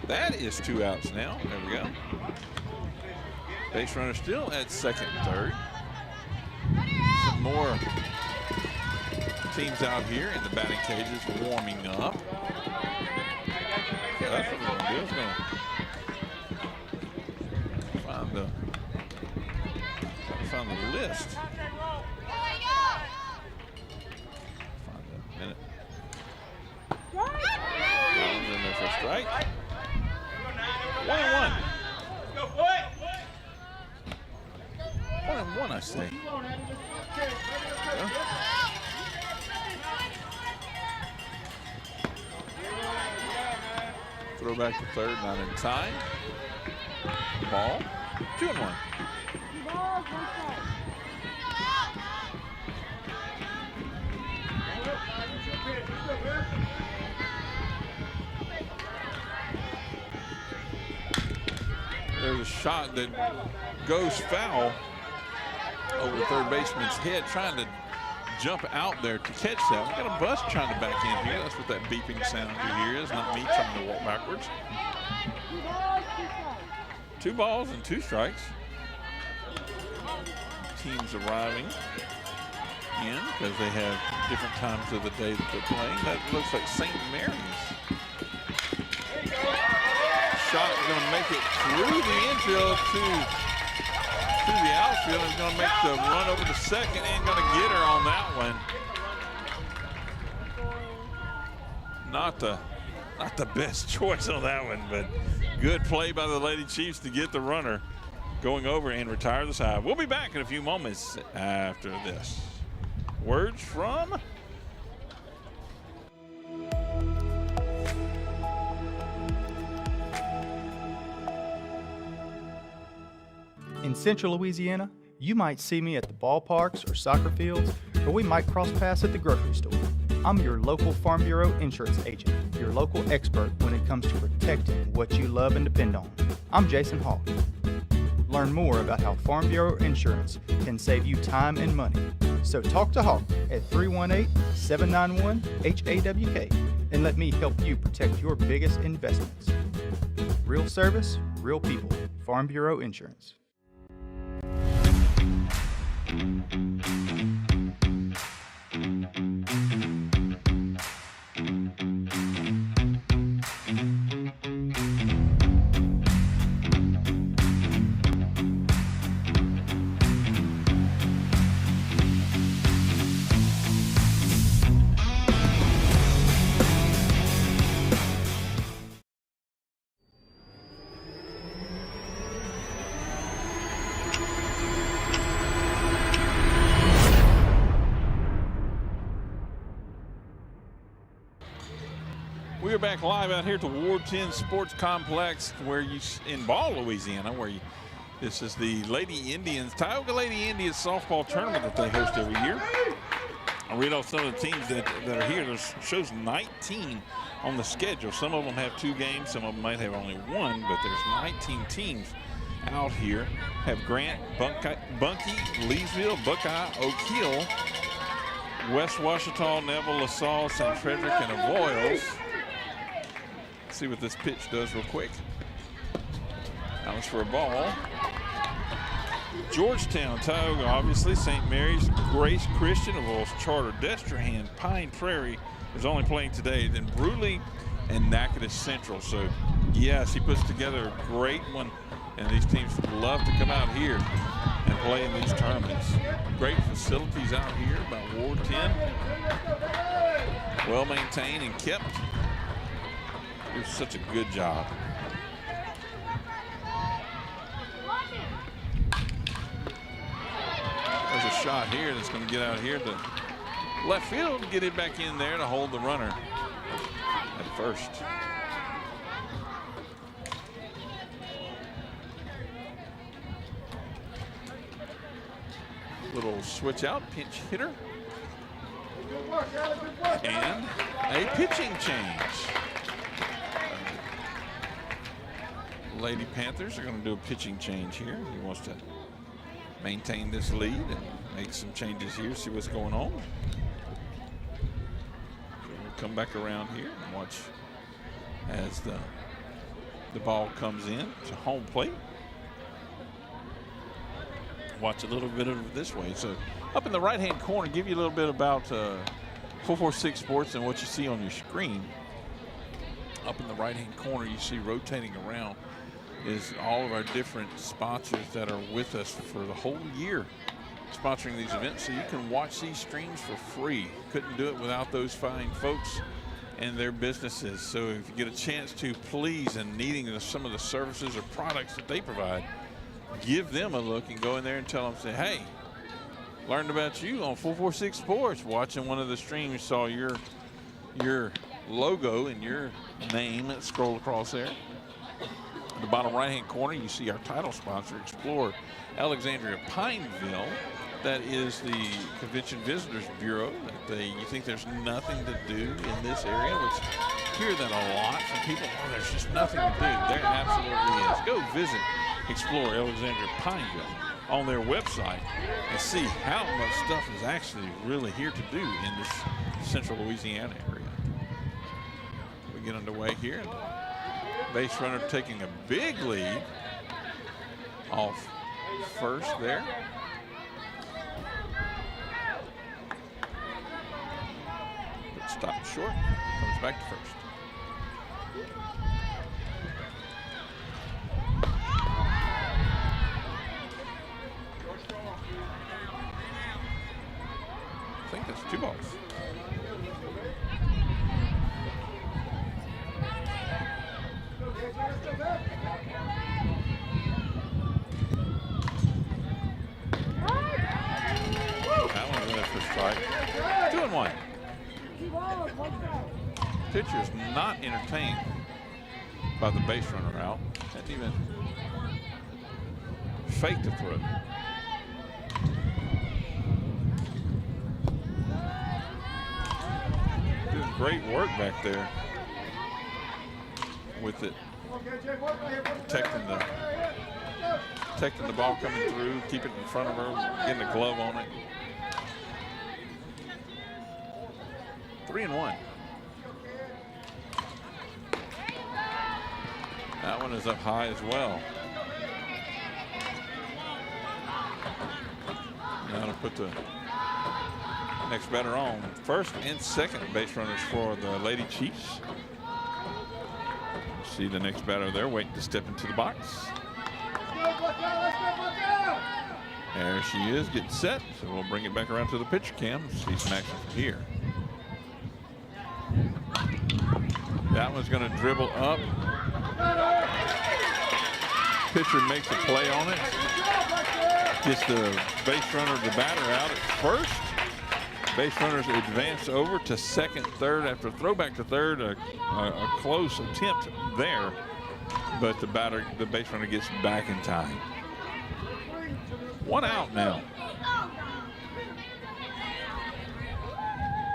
That is 2 outs now. There we go. Base runner still at second and third. Some more teams out here in the batting cages warming up. Yeah, that's what we're going to do. It's going to find the list. Find a minute. Collins in there for a strike. 1-1. 1-1, I say. Yeah. Throw back to third, not in time. Ball, 2-1. There's a shot that goes foul over the third baseman's head, trying to jump out there to catch that. We got a bus trying to back in here. That's what that beeping sound you hear is, not me trying to walk backwards. 2 balls and 2 strikes. Teams arriving in because they have different times of the day that they're playing. That looks like St. Mary's. Shot is going to make it through the infield to the outfield. Is going to make the run over to second and going to get her on that one. Not the best choice on that one, but good play by the Lady Chiefs to get the runner going over and retire the side. We'll be back in a few moments after this. Words from In Central Louisiana, you might see me at the ballparks or soccer fields, or we might cross paths at the grocery store. I'm your local Farm Bureau insurance agent, your local expert when it comes to protecting what you love and depend on. I'm Jason Hawk. Learn more about how Farm Bureau insurance can save you time and money. So talk to Hawk at 318-791-HAWK and let me help you protect your biggest investments. Real service, real people. Farm Bureau Insurance. We are back live out here at the Ward 10 Sports Complex, in Ball, Louisiana, this is the Lady Indians, Tioga Lady Indians softball tournament that they host every year. I'll read off some of the teams that are here. There's shows 19 on the schedule. Some of them have 2 games, some of them might have only 1, but there's 19 teams out here. Have Grant, Bunkie, Leesville, Buckeye, Oak Hill, West Ouachita, Neville, LaSalle, St. Frederick, and Avoyelles. Let's see what this pitch does real quick. That was for a ball. Georgetown, Tioga, obviously, St. Mary's, Grace Christian, Avoyelles Charter, Destrehan, Pine Prairie is only playing today. Then Bruley and Natchitoches Central. So, yes, he puts together a great one, and these teams love to come out here and play in these tournaments. Great facilities out here by Ward 10. Well maintained and kept. Do such a good job. There's a shot here that's going to get out here to left field, get it back in there to hold the runner at first. Little switch out, pinch hitter. And a pitching change. Lady Panthers are going to do a pitching change here. He wants to maintain this lead and make some changes here, see what's going on. So we'll come back around here and watch as the ball comes in to home plate. Watch a little bit of it this way. So up in the right-hand corner, give you a little bit about 446 Sports and what you see on your screen. Up in the right-hand corner, you see rotating around is all of our different sponsors that are with us for the whole year sponsoring these events. So you can watch these streams for free. Couldn't do it without those fine folks and their businesses. So if you get a chance to, please, and needing some of the services or products that they provide, give them a look and go in there and tell them, say, hey, learned about you on 446 Sports. Watching one of the streams, saw your logo and your name scroll across there. In the bottom right-hand corner, you see our title sponsor, Explore Alexandria Pineville. That is the Convention Visitors Bureau. You think there's nothing to do in this area, which hear that a lot from people. Oh, there's just nothing to do. There absolutely is. Go visit Explore Alexandria Pineville on their website and see how much stuff is actually really here to do in this central Louisiana area. We get underway here. Base runner taking a big lead off first there. But stopped short, comes back to first. I think that's 2 balls. That one's in there for strike. 2-1. Pitcher is not entertained by the base runner out. Didn't even fake the throw. Doing great work back there with it, protecting the ball coming through, keep it in front of her, getting a glove on it. 3-1. That one is up high as well. Now to put the next batter on. First and second base runners for the Lady Chiefs. See the next batter there waiting to step into the box. There she is, getting set. So we'll bring it back around to the pitcher cam. See some action from here. That one's going to dribble up. Pitcher makes a play on it. Gets the base runner, the batter out at first. Base runners advance over to second, third after throwback to third. A close attempt there, but the base runner gets back in time. 1 out now.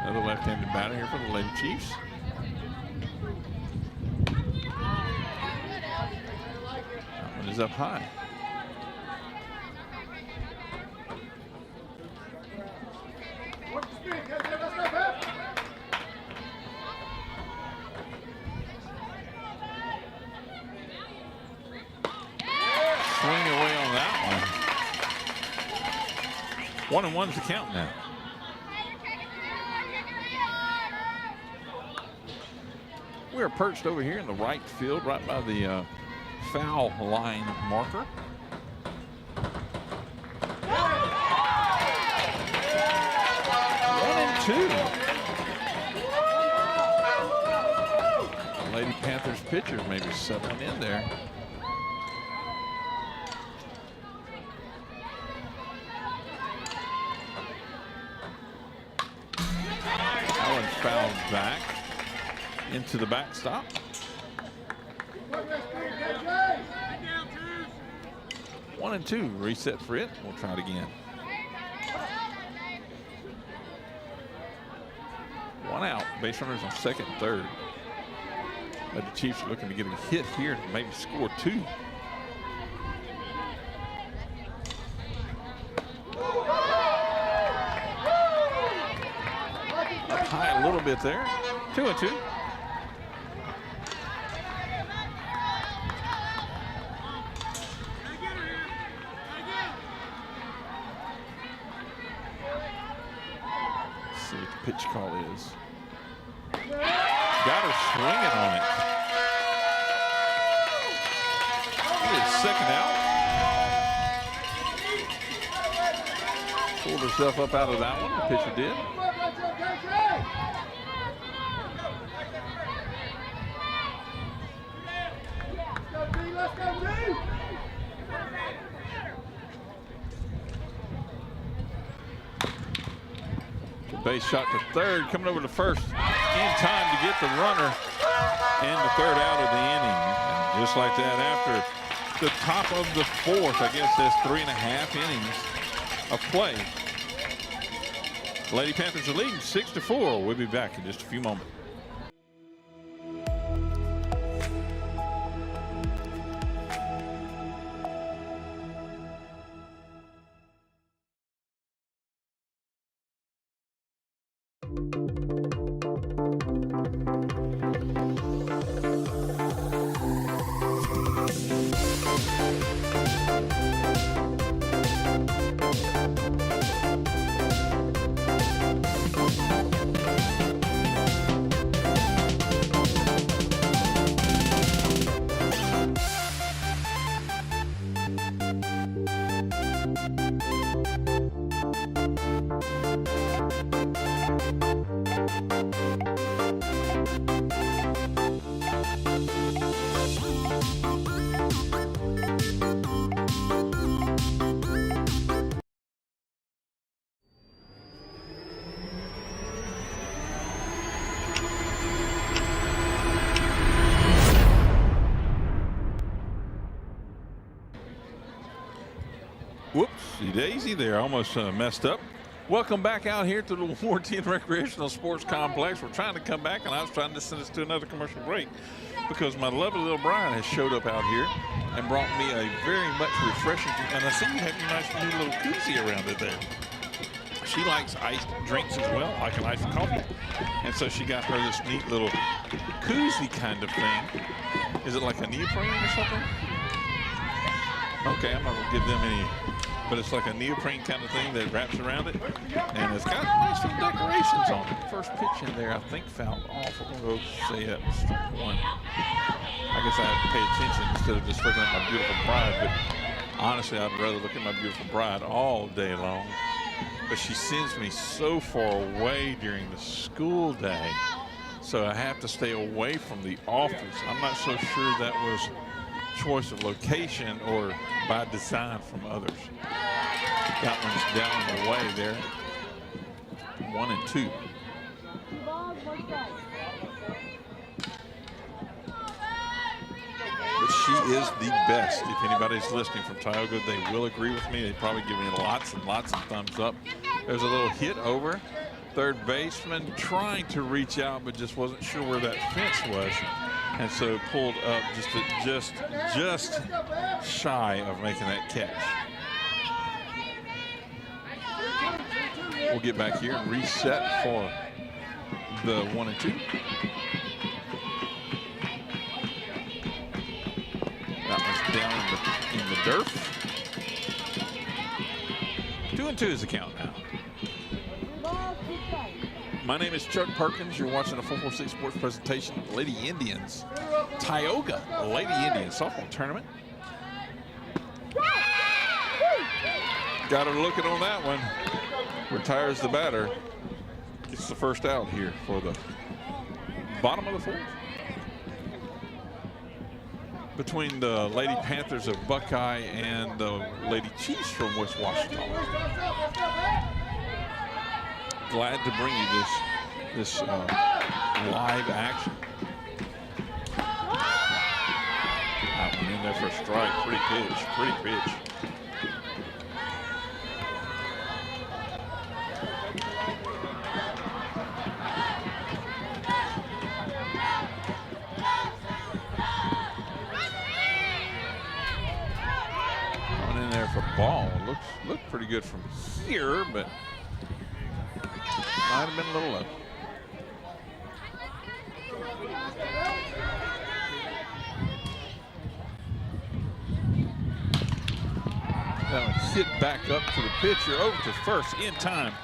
Another left-handed batter here for the Lady Chiefs. That one is up high. Swing away on that one. 1-1 is the count now. We're perched over here in the right field, right by the foul line marker. One and two. Lady Panthers pitcher maybe settling in there. That one fouled back into the backstop. 1 and 2, reset for it. We'll try it again. 1 out, base runners on second and third. But the Chiefs are looking to get a hit here to maybe score 2. Up high a little bit there. 2 and 2. See what the pitch call is. Got her swinging on it. It is second out. Pulled herself up out of that one. The pitcher did. Base shot to third, coming over to first in time to get the runner and the third out of the inning. And just like that, after the top of the fourth, I guess that's 3.5 innings of play. Lady Panthers are leading 6-4. We'll be back in just a few moments. Whoopsie daisy there, almost messed up. Welcome back out here to the Ward 10 Recreational Sports Complex. We're trying to come back, and I was trying to send us to another commercial break because my lovely little bride has showed up out here and brought me a very much refreshing, and I see you have your nice new little koozie around it there. She likes iced drinks as well, like an iced coffee. And so she got her this neat little koozie kind of thing. Is it like a neoprene or something? Okay, I'm not gonna give them any, but it's like a neoprene kind of thing that wraps around it. And it's got nice little decorations on it. First pitch in there, I think, fouled off. I'm gonna go say it was strike one. I guess I have to pay attention instead of just looking at my beautiful bride, but honestly, I'd rather look at my beautiful bride all day long. But she sends me so far away during the school day, so I have to stay away from the office. I'm not so sure that was choice of location or by design from others. That one's down the way there. 1 and 2. But she is the best. If anybody's listening from Tioga, they will agree with me. They probably give me lots and lots of thumbs up. There's a little hit over. Third baseman trying to reach out, but just wasn't sure where that fence was. And so pulled up just shy of making that catch. We'll get back here and reset for the 1 and 2. That one's down in the dirt. 2 and 2 is the count now. My name is Chuck Perkins. You're watching a 446 Sports presentation of the Lady Indians, Tioga Lady Indians softball tournament. Got her looking on that one. Retires the batter. Gets the first out here for the bottom of the fourth. Between the Lady Panthers of Buckeye and the Lady Chiefs from West Ouachita. Glad to bring you this live action. That one in there for a strike. Pretty pitch. One in there for ball. Looks pretty good from here, but might have been a little low. That one hit back up to the pitcher, over to first in time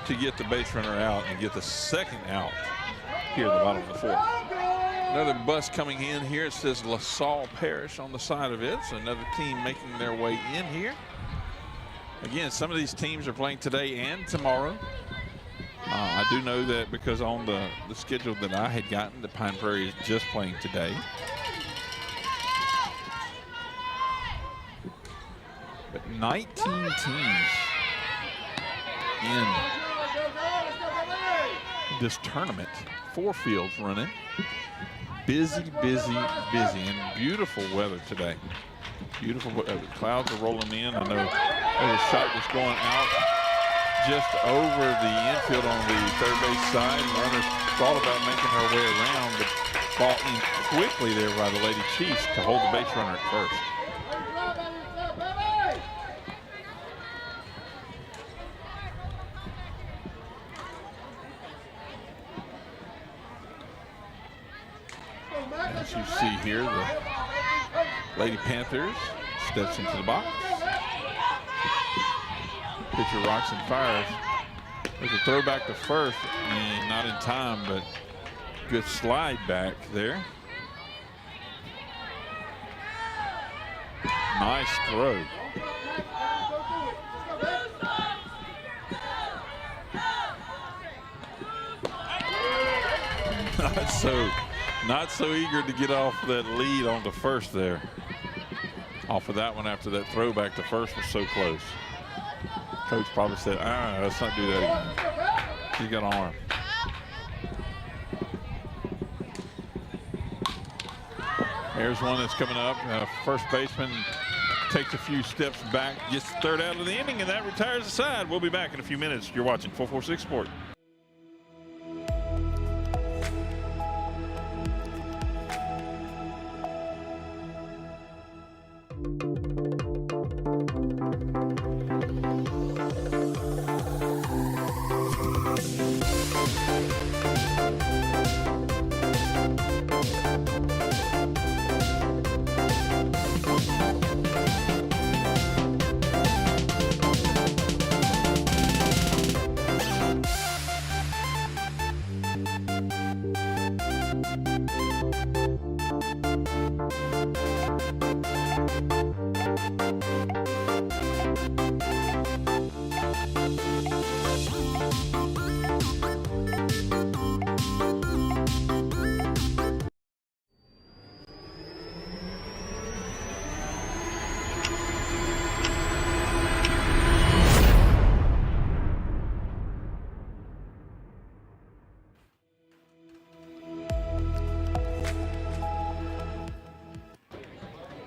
to get the base runner out and get the second out here at the bottom of the fourth. Another bus coming in here. It says LaSalle Parish on the side of it. So another team making their way in here. Again, some of these teams are playing today and tomorrow. I do know that because on the schedule that I had gotten, the Pine Prairie is just playing today. But 19 teams in this tournament. 4 fields running. Busy, and beautiful weather today. Beautiful weather. The clouds are rolling in. I know there's a shot that's going out just over the infield on the third base side. Runners thought about making her way around, but ball in quickly there by the Lady Chiefs to hold the base runner at first. As you see here, the Lady Panthers steps into the box. Pitcher rocks and fires. There's a throw back to first, and not in time, but good slide back there. Nice throw. Not so eager to get off that lead on the first there. Off of that one after that throw back to first was so close. Coach probably said, let's not do that again. She's got an arm. Here's one that's coming up. First baseman takes a few steps back, gets the third out of the inning, and that retires the side. We'll be back in a few minutes. You're watching 446 Sports.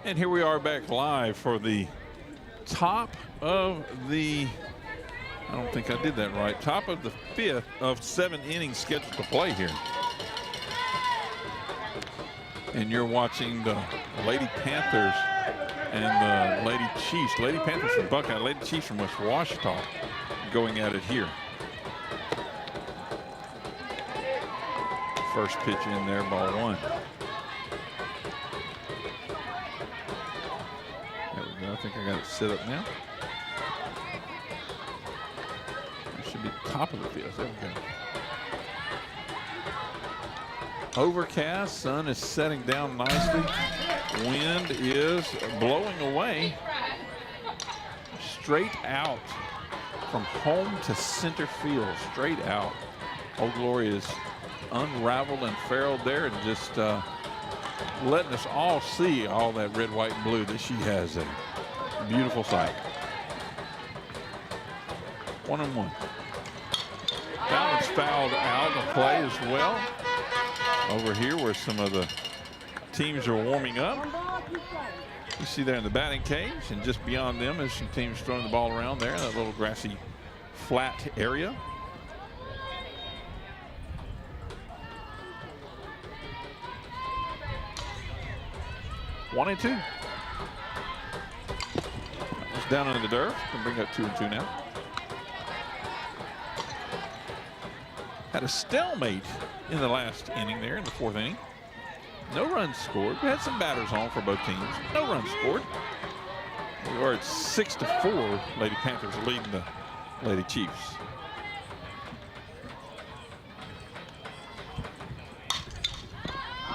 And here we are back live for the top of the, I don't think I did that right, top of the 5th of 7 innings scheduled to play here. And you're watching the Lady Panthers and the Lady Chiefs. Lady Panthers from Buckeye, Lady Chiefs from West Ouachita going at it here. First pitch in there, ball 1. There we go. I think I got it set up now. It should be top of the 5th. There we go. Overcast, sun is setting down nicely. Wind is blowing away. Straight out from home to center field, straight out. Old Glory is unraveled and ferruled there and just letting us all see all that red, white, and blue that she has there. Beautiful sight. 1-1. That one's fouled out of play as well. Over here where some of the teams are warming up. You see there in the batting cage, and just beyond them is some teams throwing the ball around there in that little grassy flat area. One and 2. That was down in the dirt. Can bring up 2-2 now. Had a stalemate in the last inning there in the 4th inning. No runs scored. We had some batters on for both teams. No runs scored. We are at 6-4. Lady Panthers leading the Lady Chiefs.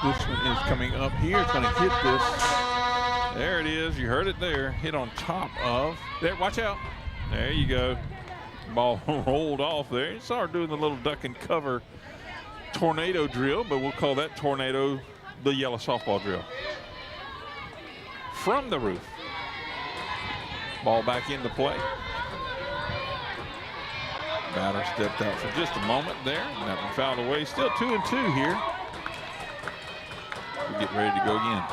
This one is coming up here. It's going to hit this. There it is. You heard it there. Hit on top of. There, watch out. There you go. Ball rolled off there. It started doing the little duck and cover tornado drill, but we'll call that tornado the yellow softball drill. From the roof. Ball back into play. Batter stepped out for just a moment there. That one fouled away. Still 2-2 here. We get ready to go again.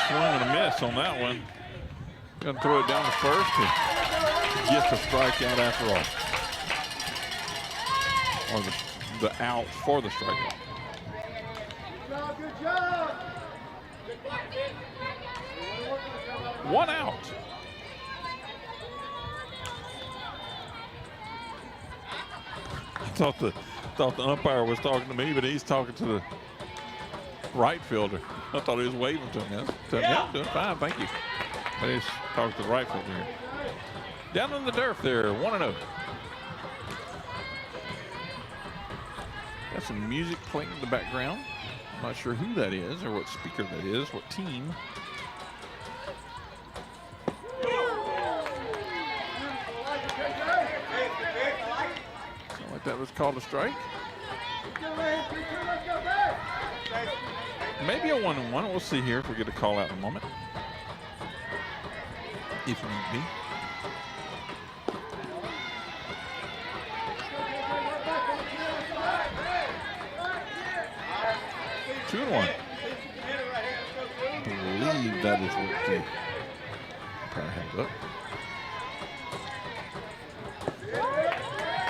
Swing and a miss on that one. Gonna throw it down to first and get the strikeout after all. Or the out for the strikeout. Good job. 1 out. I thought the umpire was talking to me, but he's talking to the right fielder. I thought he was waving to him. Yeah, doing fine, thank you. But he's talking to the right fielder here. Down in the dirt there, 1-0. Got some music playing in the background. I'm not sure who that is or what speaker that is, what team. Sound like that was called a strike. Maybe a 1-1. We'll see here if we get a call out in a moment. If need be. Two and 1. I believe that is what the umpire has up.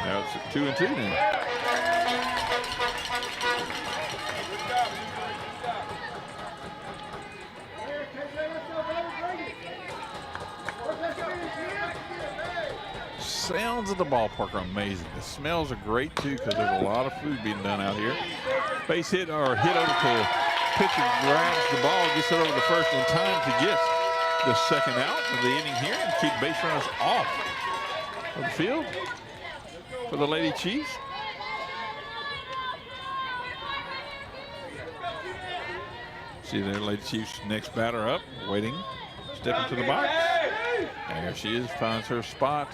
Now it's at 2-2 now. Sounds of the ballpark are amazing. The smells are great too because there's a lot of food being done out here. Base hit or hit over to pitcher, grabs the ball, gets it over to first in time to get the second out of the inning here and keep base runners off of the field for the Lady Chiefs. See there, Lady Chiefs next batter up, waiting, step into the box. There she is, finds her spot.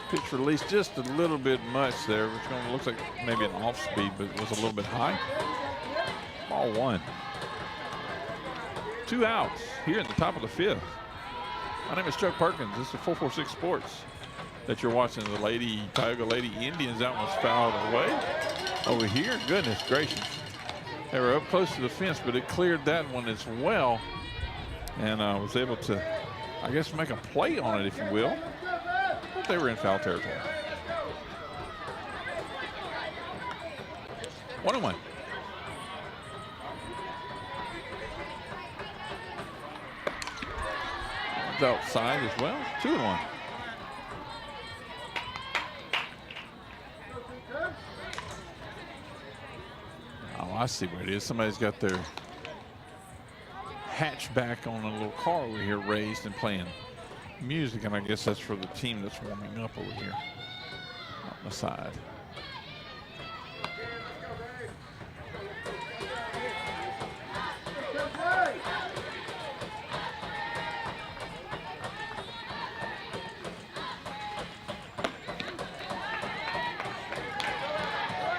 Pitch release just a little bit much there, which looks like maybe an off speed, but it was a little bit high. Ball 1. 2 outs here at the top of the 5th. My name is Chuck Perkins. This is 446 Sports that you're watching. The Tioga Lady Indians. That one's fouled away. Over here, goodness gracious. They were up close to the fence, but it cleared that one as well. And was able to, I guess, make a play on it, if you will. But they were in foul territory. 1-1. Outside as well. 2-1. Oh, I see what it is. Somebody's got their hatchback on a little car over here raised and playing music, and I guess that's for the team that's warming up over here on the side.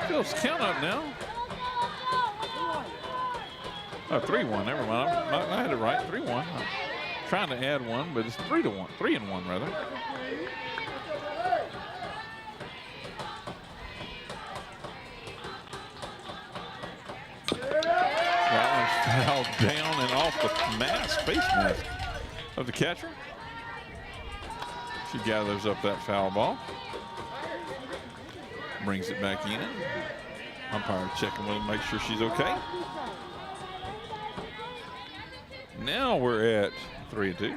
Phil's count up now. Oh, 3-1. Never mind. I had it right. 3-1. I'm trying to add one, but it's 3-1. 3-1 rather. That one's fouled down and off the face mask of the catcher. She gathers up that foul ball. Brings it back in. Umpire checking with her, make sure she's okay. Now we're at 3-2.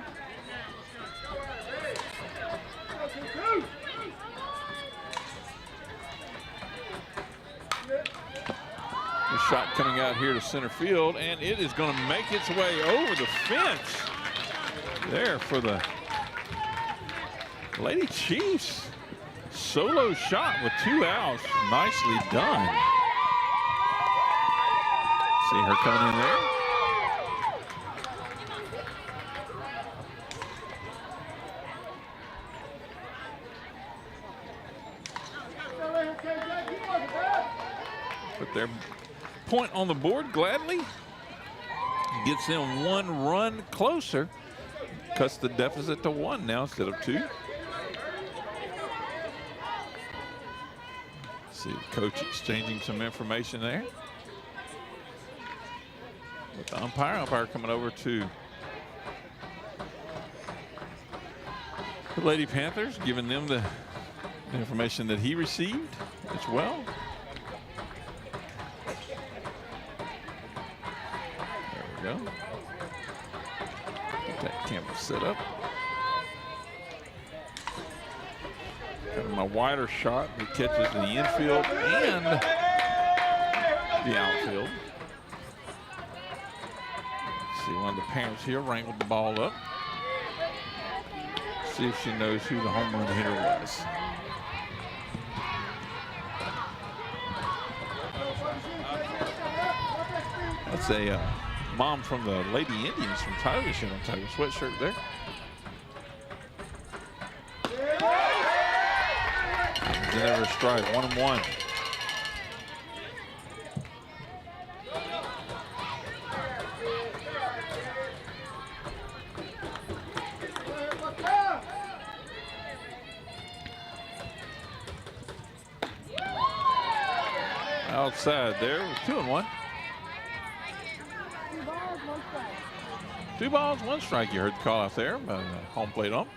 The shot coming out here to center field, and it is going to make its way over the fence there for the Lady Chiefs. Solo shot with 2 outs. Nicely done. See her coming in there. Put their point on the board gladly. Gets them 1 run closer. Cuts the deficit to 1 now instead of 2. See coach exchanging some information there with the umpire. Umpire coming over to the Lady Panthers, giving them the information that he received as well. There we go. Get that camera set up. Got my wider shot that catches the infield and the outfield. See one of the parents here wrangled the ball up. See if she knows who the home run hitter was. That's a mom from the Lady Indians from Tioga. She on Tioga sweatshirt there. Never a strike. 1-1. Outside there with 2-1. 2 balls, 1 strike. You heard the call out there by the home plate ump.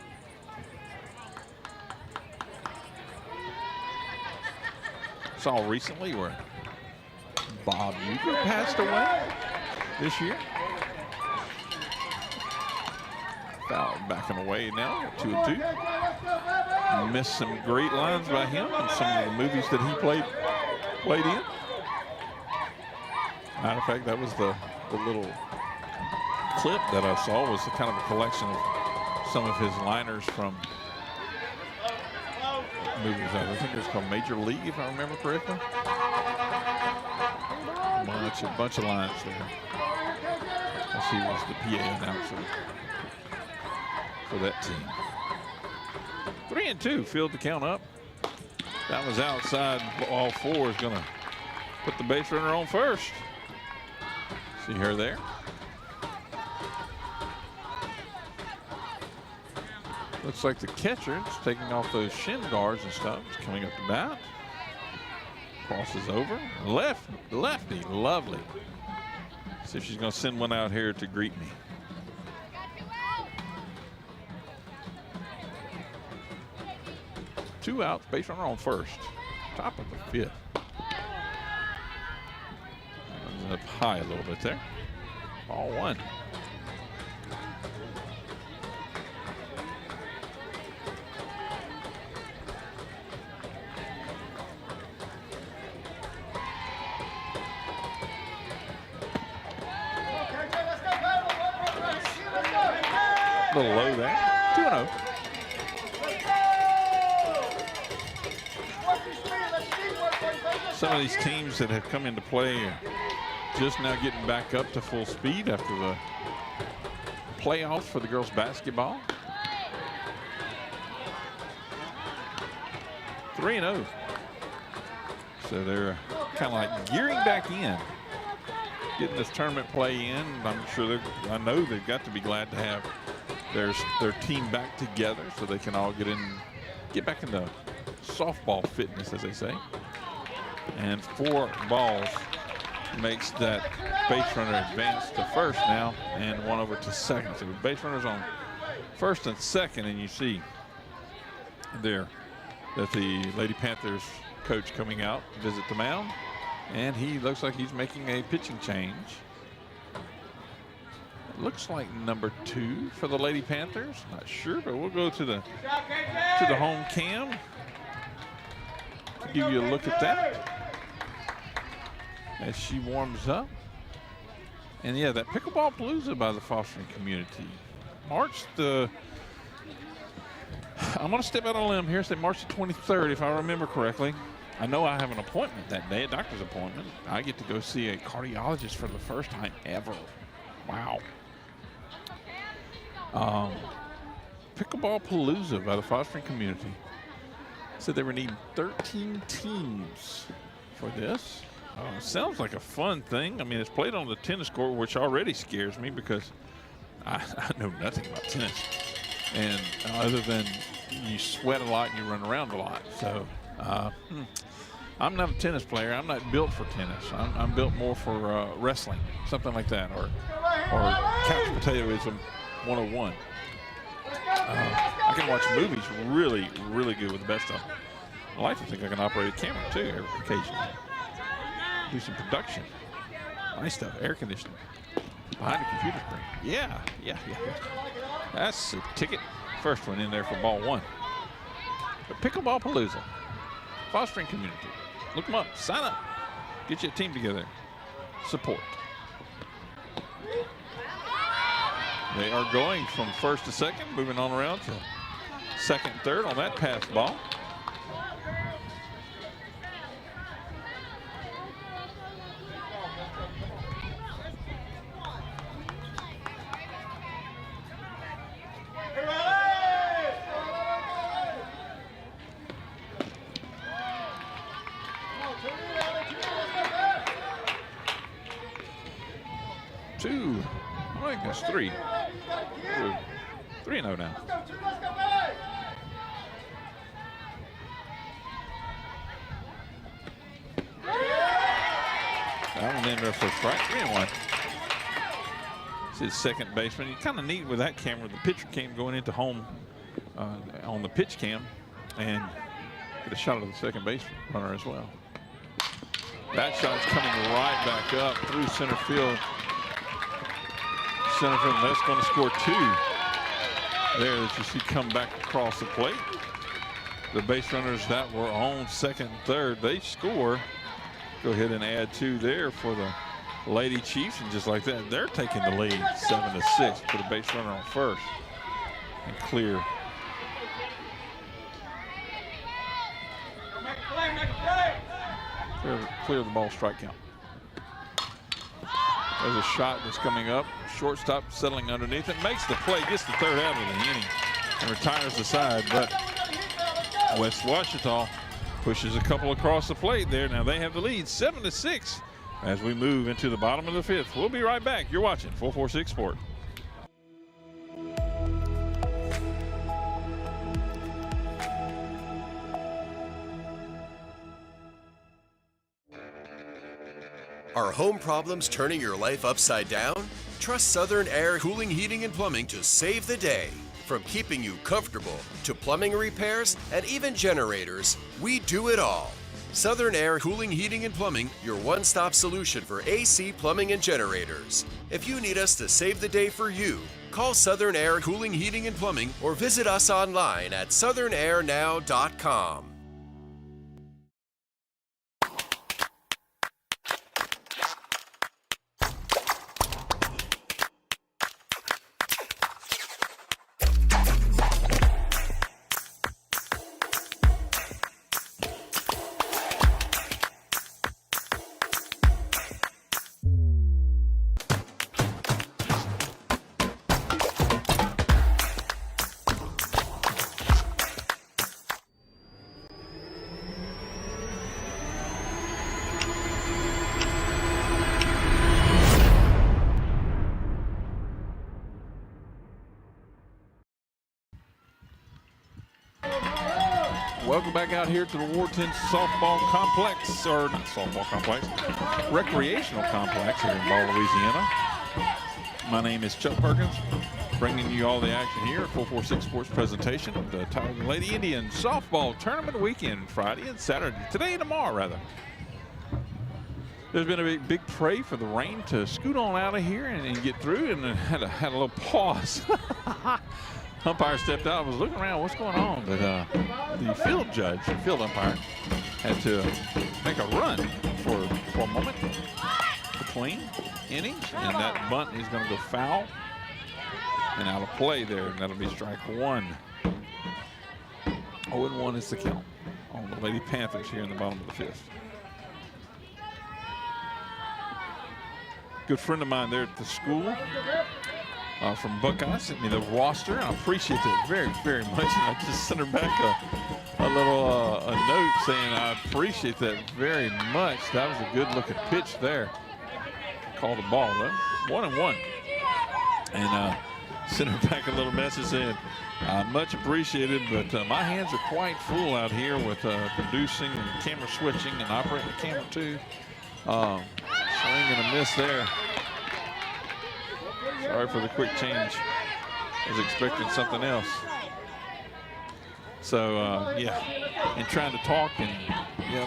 Saw recently where Bob Euchre passed away this year. Foul backing away now, 2-2. Missed some great lines by him in some of the movies that he played in. Matter of fact, that was the little clip that I saw was a kind of a collection of some of his liners from movies. I think it was called Major League, if I remember correctly. A bunch of lines there. As he was the PA announcer for that team. 3-2, filled the count up. That was outside. All 4 is going to put the base runner on first. See her there. Looks like the catcher is taking off those shin guards and stuff. It's coming up to bat. Crosses over. Lefty, lovely. See if she's going to send one out here to greet me. Two outs, base runner on first. Top of the fifth. Up high a little bit there. Ball one. A little low there. 2-0. Some of these teams that have come into play are just now getting back up to full speed after the playoffs for the girls basketball. 3-0. So they're kind of like gearing back in, getting this tournament play in. I know they've got to be glad to have their team back together so they can all get back into softball fitness, as they say. And 4 balls makes that base runner advance to first now, and one over to second. So the base runner's on first and second, and you see there that the Lady Panthers coach coming out to visit the mound, and he looks like he's making a pitching change. It looks like number 2 for the Lady Panthers. Not sure, but we'll go to the home cam to give you a look at that as she warms up. And yeah, that pickleball palooza by the fostering community. I'm going to step out on a limb here, say March the 23rd, if I remember correctly. I know I have an appointment that day, a doctor's appointment. I get to go see a cardiologist for the first time ever. Wow. Pickleball palooza by the fostering community. Said they were needing 13 teams for this. Sounds like a fun thing. I mean, it's played on the tennis court, which already scares me because I know nothing about tennis. And other than you sweat a lot and you run around a lot. So I'm not a tennis player. I'm not built for tennis. I'm built more for wrestling, something like that, or couch potatoism 101. I can watch movies really, really good with the best of them. I like to think I can operate a camera too occasionally. Do some production. Nice stuff. Air conditioning. Behind the computer screen. Yeah. That's a ticket. First one in there for ball 1. The Pickleball Palooza. Fostering community. Look them up. Sign up. Get you a team together. Support. They are going from first to second, moving on around to second and third on that pass ball. I think that's 3. 3-0 now. That one in there for strike. 3-1. It's his second baseman. You kind of neat with that camera, the pitcher cam going into home on the pitch cam, and get a shot of the second base runner as well. That shot's coming right back up through center field. Center field, that's going to score 2 there that you see come back across the plate. The base runners that were on second and third, they score. Go ahead and add 2 there for the Lady Chiefs, and just like that, they're taking the lead 7-6. Put a base runner on first and clear. Clear the ball strike count. There's a shot that's coming up. Shortstop settling underneath it. Makes the play, gets the third out of the inning, and retires the side. But West Ouachita pushes a couple across the plate there. Now they have the lead 7-6 as we move into the bottom of the 5th. We'll be right back. You're watching 446 Sports. Are home problems turning your life upside down? Trust Southern Air Cooling, Heating, and Plumbing to save the day. From keeping you comfortable to plumbing repairs and even generators, we do it all. Southern Air Cooling, Heating, and Plumbing, your one-stop solution for AC, plumbing, and generators. If you need us to save the day for you, call Southern Air Cooling, Heating, and Plumbing or visit us online at southernairnow.com. Welcome back out here to the Wharton Softball Complex, or not softball complex, recreational complex here in Ball, Louisiana. My name is Chuck Perkins, bringing you all the action here at 446 Sports presentation of the Tioga Lady Indian Softball Tournament weekend, Friday and Saturday, today and tomorrow rather. There's been a big pray for the rain to scoot on out of here and get through, and had a little pause. Umpire stepped out, was looking around, what's going on? But the field umpire, had to make a run for a moment between innings, and that bunt is going to go foul and out of play there, and that'll be strike one. 0-1 is the count on the Lady Panthers here in the bottom of the fifth. Good friend of mine there at the school, from Buckeye, sent me the roster. I appreciate that very, very much. And I just sent her back a little a note saying I appreciate that very much. That was a good looking pitch there. Called the ball though. 1-1. And sent her back a little message saying much appreciated, but my hands are quite full out here with producing and camera switching and operating the camera too. Swing and a miss there. Sorry for the quick change. I was expecting something else. So, yeah, and trying to talk, and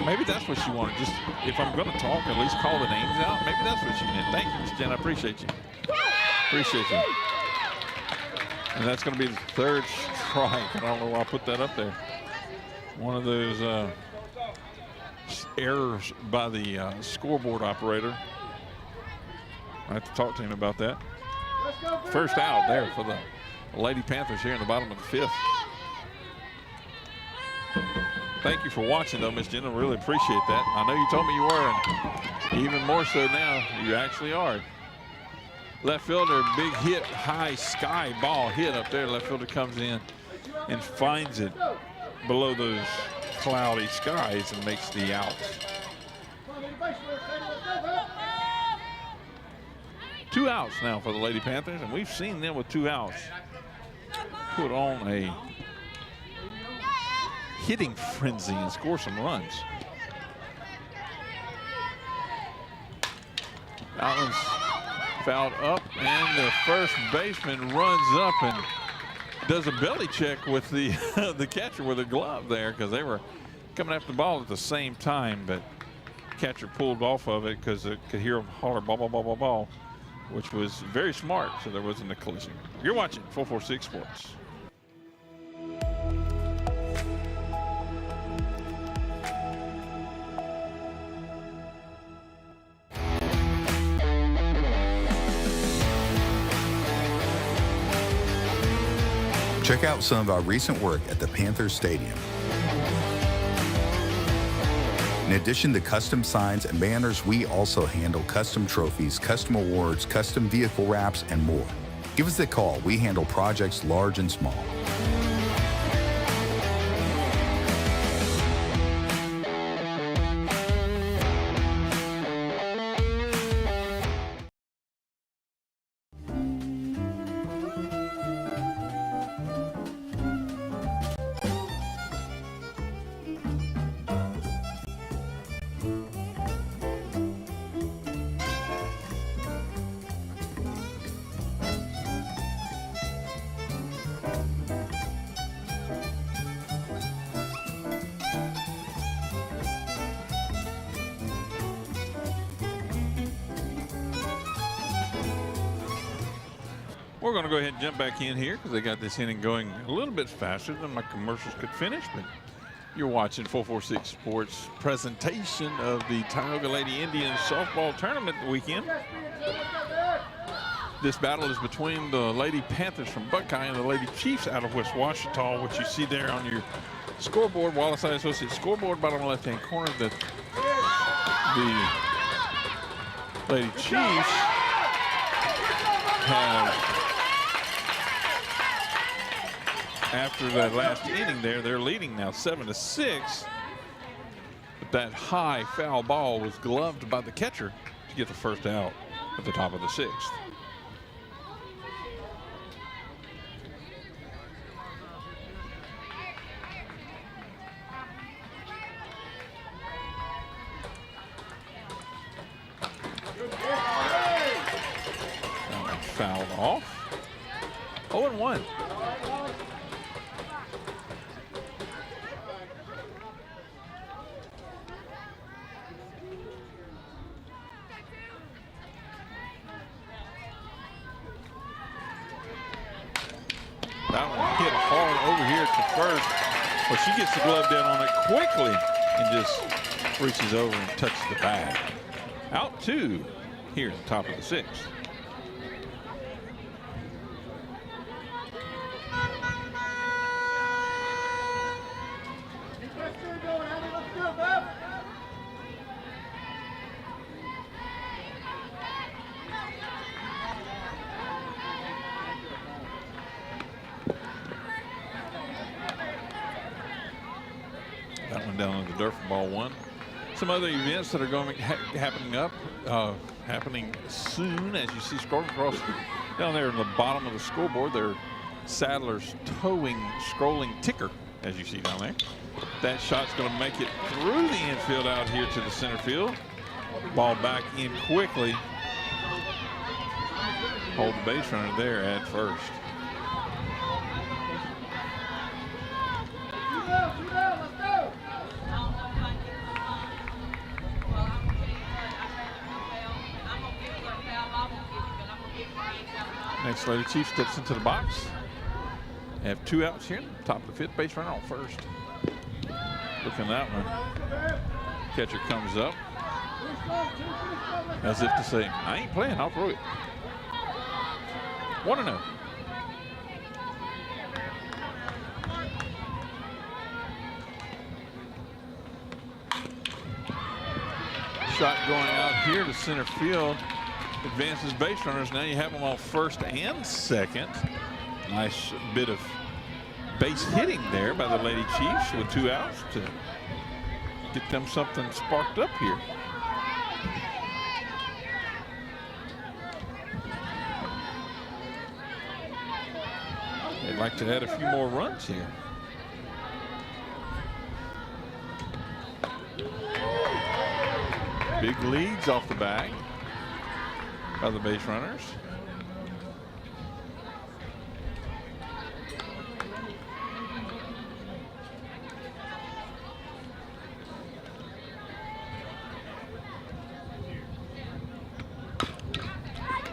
maybe that's what she wanted. Just if I'm going to talk, at least call the names out. Maybe that's what she meant. Thank you, Miss Jen. I appreciate you. Appreciate you. And that's going to be the third strike. I don't know why I put that up there. One of those errors by the scoreboard operator. I have to talk to him about that. First out there for the Lady Panthers here in the bottom of the fifth. Thank you for watching, though, Miss Jenna. Really appreciate that. I know you told me you were, and even more so now, you actually are. Left fielder, big hit, high sky ball hit up there. Left fielder comes in and finds it below those cloudy skies and makes the out. 2 outs now for the Lady Panthers, and we've seen them with 2 outs put on a hitting frenzy and score some runs. That one's fouled up, and the first baseman runs up and does a belly check with the the catcher with a glove there, because they were coming after the ball at the same time, but catcher pulled off of it because it could hear him holler ball, ball, ball, ball, ball, which was very smart, so there wasn't a collision. You're watching 446 Sports. Check out some of our recent work at the Panthers Stadium. In addition to custom signs and banners, we also handle custom trophies, custom awards, custom vehicle wraps, and more. Give us a call. We handle projects large and small. We're going to go ahead and jump back in here because they got this inning going a little bit faster than my commercials could finish. But you're watching 446 Sports presentation of the Tioga Lady Indians softball tournament weekend. This battle is between the Lady Panthers from Buckeye and the Lady Chiefs out of West Ouachita, which you see there on your scoreboard, Wallace Eye Associates scoreboard, bottom left-hand corner. The Lady Chiefs have, after that last inning there, they're leading now 7-6. But that high foul ball was gloved by the catcher to get the first out at the top of the sixth. Fouled off. 0-1. That one hit hard over here to first. Well, she gets the glove down on it quickly and just reaches over and touches the bag. Out 2 here at the top of the sixth. That one down on the dirt for ball 1. Some other events that are going happening soon, as you see scrolling across down there in the bottom of the scoreboard. They're Sadler's towing scrolling ticker, as you see down there. That shot's going to make it through the infield out here to the center field. Ball back in quickly. Hold the base runner there at first. Next, Lady Chief steps into the box. Have 2 outs here. Top of the fifth, base runner on first. Looking that one. Catcher comes up as if to say, I ain't playing, I'll throw it. 1-0. Shot going out here to center field. Advances base runners. Now you have them on first and second. Nice bit of base hitting there by the Lady Chiefs with 2 outs to get them something sparked up here. They'd like to add a few more runs here. Big leads off the bag by the base runners.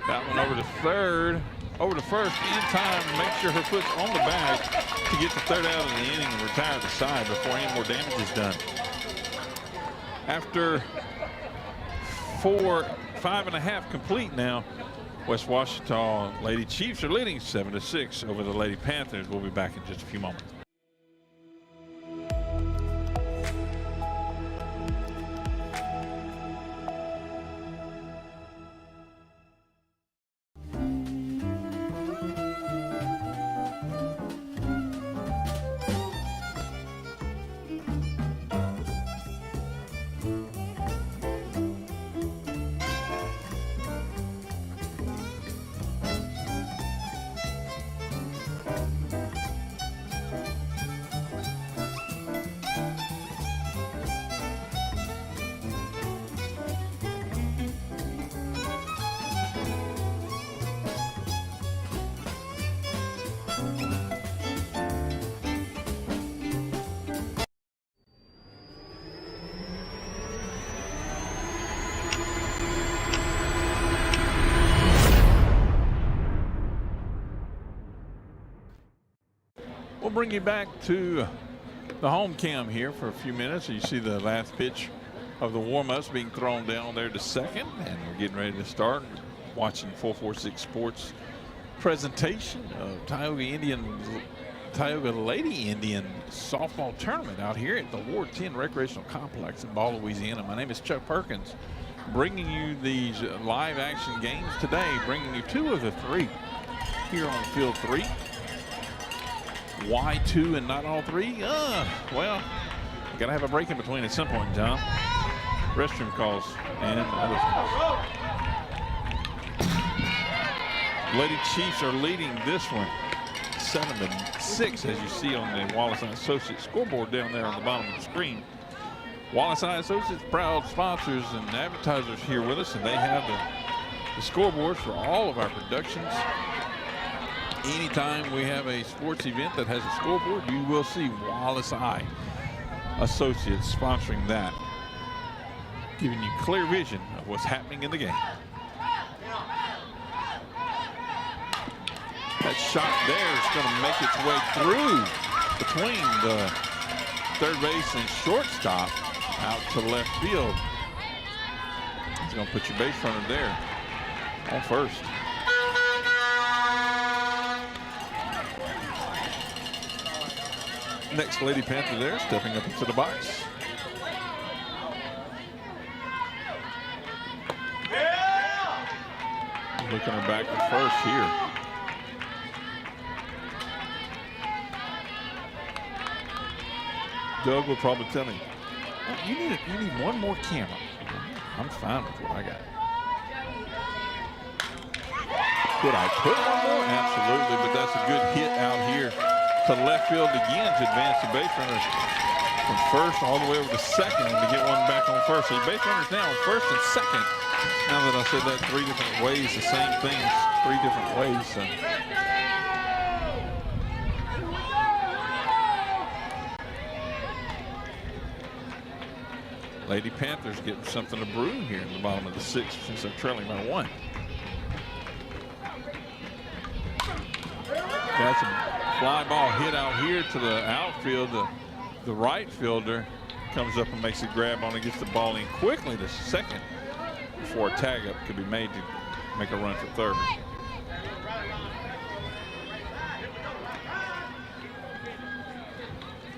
That one over to third, over to first in time. Make sure her foot's on the bag to get the third out of the inning and retire the side before any more damage is done. After 5.5 complete now, West Ouachita Lady Chiefs are leading 7-6 over the Lady Panthers. We'll be back in just a few moments. We'll bring you back to the home cam here for a few minutes. You see the last pitch of the warm-ups being thrown down there to second, and we're getting ready to start watching 446 Sports presentation of Tioga Lady Indian softball tournament out here at the Ward 10 Recreational Complex in Ball, Louisiana. My name is Chuck Perkins, bringing you these live action games today, bringing you 2 of the 3 here on field 3. Why 2 and not all 3? Well, you gotta have a break in between at some point, John. Restroom calls and other calls. Lady Chiefs are leading this one 7-6, as you see on the Wallace Eye Associates scoreboard down there on the bottom of the screen. Wallace Eye Associates, proud sponsors and advertisers here with us, and they have the scoreboards for all of our productions. Anytime we have a sports event that has a scoreboard, you will see Wallace Eye Associates sponsoring that, giving you clear vision of what's happening in the game. That shot there is going to make its way through between the third base and shortstop out to left field. It's going to put your base runner there on first. Next Lady Panther there, stepping up into the box. Looking her back to first here. Doug will probably tell me, you need one more camera. I'm fine with what I got. Could I put one more? Absolutely, but that's a good hit out here to left field again to advance the base runners from first all the way over to second and to get one back on first. So the base runners now on first and second. Now that I said that 3 different ways, the same thing, 3 different ways. So. Lady Panthers getting something to brew here in the bottom of the 6th since they're trailing by 1. That's a fly ball hit out here to the outfield. The right fielder comes up and makes a grab on it, gets the ball in quickly to second before a tag up could be made to make a run for third.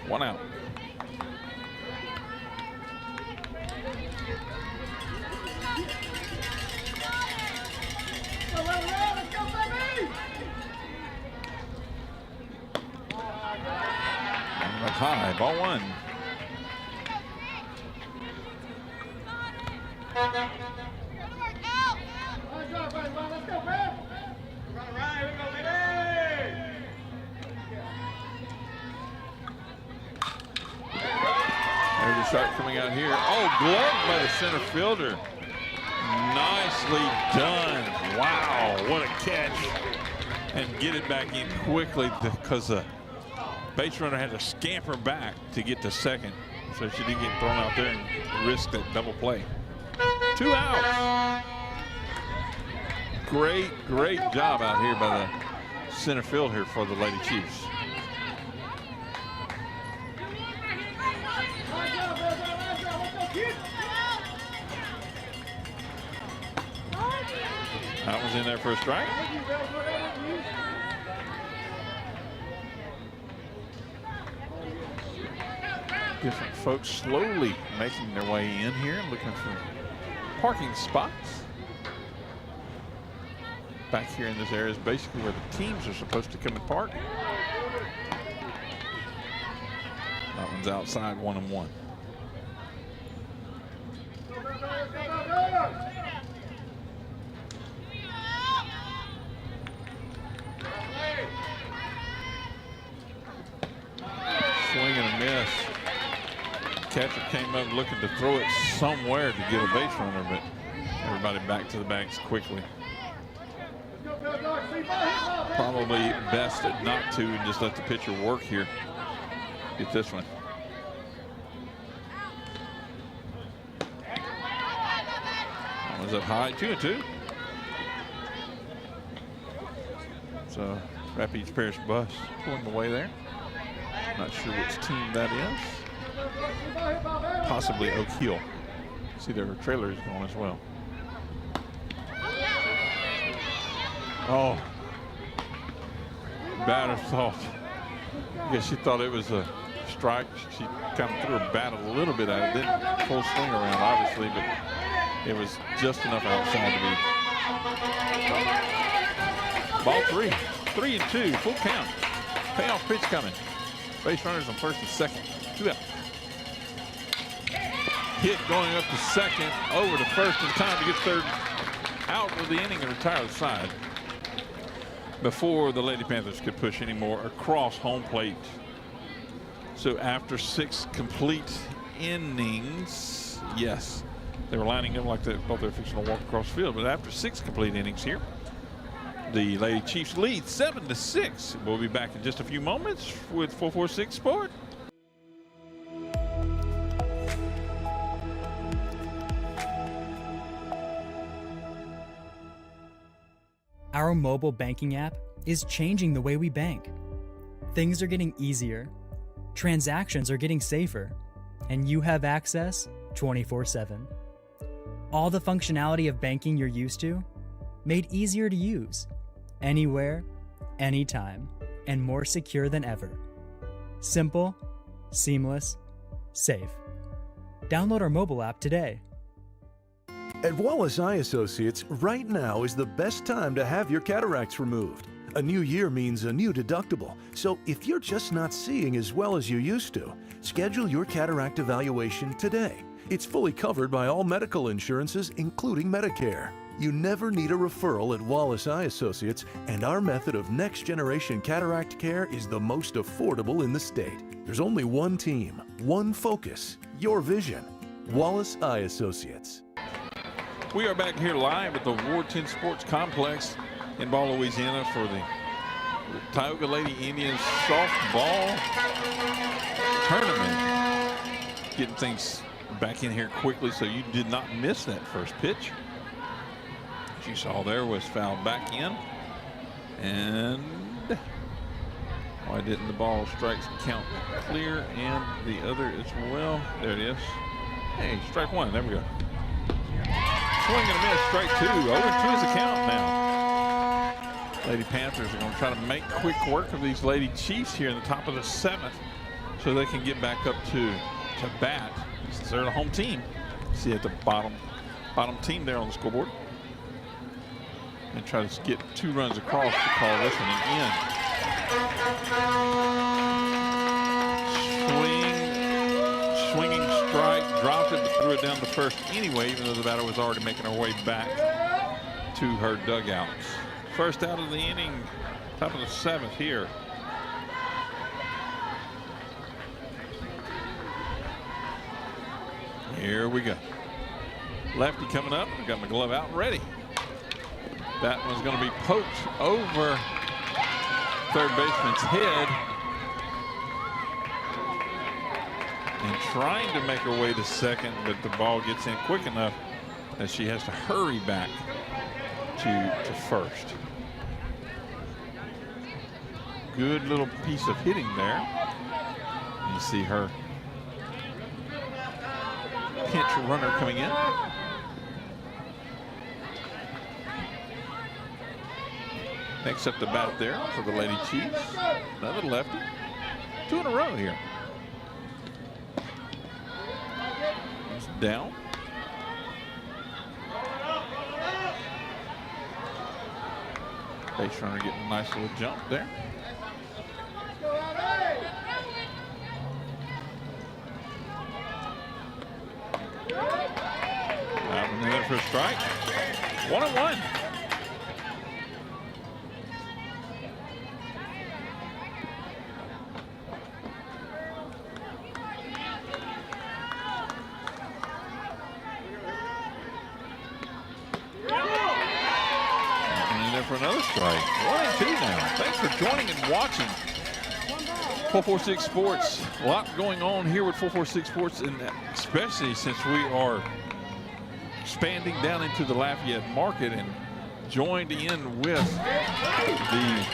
One out. High, ball 1. There's a shot coming out here. Oh, glove by the center fielder. Nicely done. Wow, what a catch. And get it back in quickly because the base runner had to scamper back to get to second, so she didn't get thrown out there and risk that double play. 2 outs. Great job out here by the center field here for the Lady Chiefs. That was in there for a strike. Different folks slowly making their way in here, looking for parking spots. Back here in this area is basically where the teams are supposed to come and park. That one's outside 1-1. Swing and a miss. Catcher came up looking to throw it somewhere to get a base runner, but everybody back to the bags quickly. Probably best not to and just let the pitcher work here. Get this one. That was up high, 2-2. So Rapides Parish bus pulling away there. Not sure which team that is. Possibly Oak Hill. See, their trailer is going as well. Oh, batter thought. I guess she thought it was a strike. She kind of threw her bat a little bit at it. Didn't full swing around, obviously, but it was just enough outside to be. Ball 3, 3-2, full count. Payoff pitch coming. Base runners on first and second. 2 out. Hit going up to second, over to first in time to get third out of the inning and retire the side before the Lady Panthers could push any more across home plate. So after 6 complete innings, yes, they were lining up like they thought they were fixing to walk across the field, but after 6 complete innings here, the Lady Chiefs lead 7-6. We'll be back in just a few moments with 446 Sports. Our mobile banking app is changing the way we bank. Things are getting easier, transactions are getting safer, and you have access 24/7. All the functionality of banking you're used to, made easier to use, anywhere, anytime, and more secure than ever. Simple, seamless, safe. Download our mobile app today. At Wallace Eye Associates, right now is the best time to have your cataracts removed. A new year means a new deductible, so if you're just not seeing as well as you used to, schedule your cataract evaluation today. It's fully covered by all medical insurances, including Medicare. You never need a referral at Wallace Eye Associates, and our method of next-generation cataract care is the most affordable in the state. There's only one team, one focus, your vision. Wallace Eye Associates. We are back here live at the Ward 10 Sports Complex in Ball, Louisiana for the Tioga Lady Indians softball tournament. Getting things back in here quickly so you did not miss that first pitch. As you saw there was fouled back in. And why didn't the ball strikes count clear and the other as well? There it is. Hey, strike 1. There we go. Swing and a miss, strike 2. 0-2 is the count now. Lady Panthers are going to try to make quick work of these Lady Chiefs here in the top of the 7th so they can get back up to bat since they're the home team. See at the bottom team there on the scoreboard. And try to get 2 runs across to call this one an in. Swinging strike, dropped it, but threw it down to first anyway, even though the batter was already making her way back to her dugouts. First out of the inning, top of the 7th here. Here we go. Lefty coming up. I got my glove out and ready. That one's going to be poked over third baseman's head. And trying to make her way to second, but the ball gets in quick enough that she has to hurry back to first. Good little piece of hitting there. You see her pinch runner coming in. Next up the bat there for the Lady Chiefs. Another lefty. 2 in a row here. He's down. Base runner getting a nice little jump there. That one there for a strike. 1-1. For another strike. 1-2 now. Thanks for joining and watching 446 Sports. A lot going on here with 446 Sports, and especially since we are expanding down into the Lafayette market and joined in with the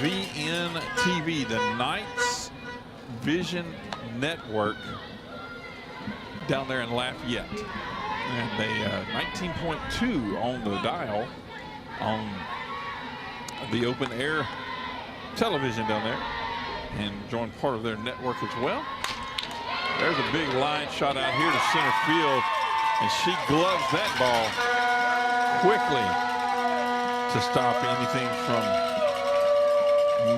WVN-TV, the Knights Vision Network down there in Lafayette. And they 19.2 on the dial on the open air television down there, and join part of their network as well. There's a big line shot out here to center field, and she gloves that ball quickly to stop anything from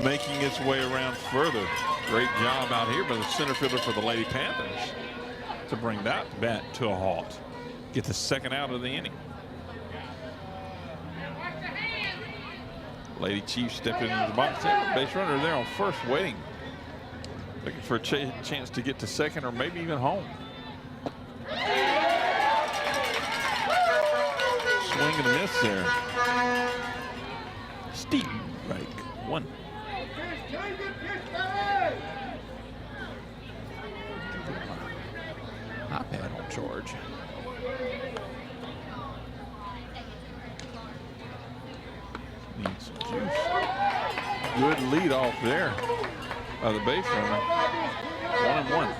making its way around further. Great job out here by the center fielder for the Lady Panthers to bring that bat to a halt. Get the second out of the inning. Lady Chiefs stepping into the box there. Base runner there on first, waiting, looking for a chance to get to second or maybe even home. Swing and a miss there. Steep break. One. iPad on charge. Needs some juice. Good lead off there by the base runner. 1-1.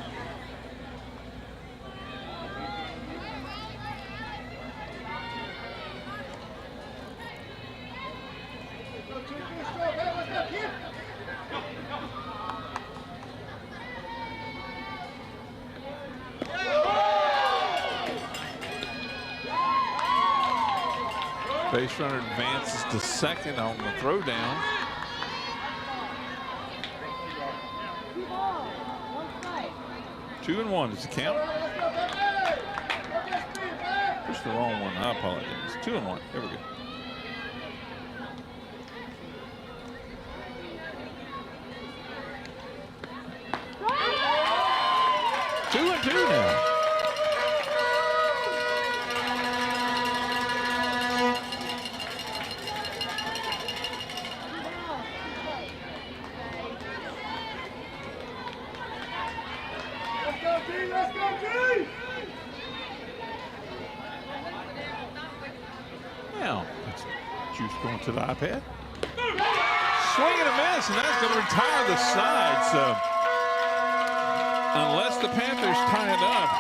Base runner advances to second on the throw down. Two and one is the count. Pushed the wrong one. I apologize. 2-1. There we go. Two and two now. Now, juice going to the iPad. Swing and a miss, and that's going to retire the side. So, unless the Panthers tie it up,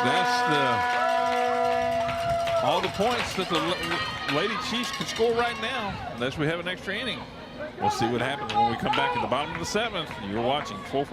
that's all the points that the Lady Chiefs can score right now, unless we have an extra inning. We'll see what happens when we come back in the bottom of the 7th. You're watching 446.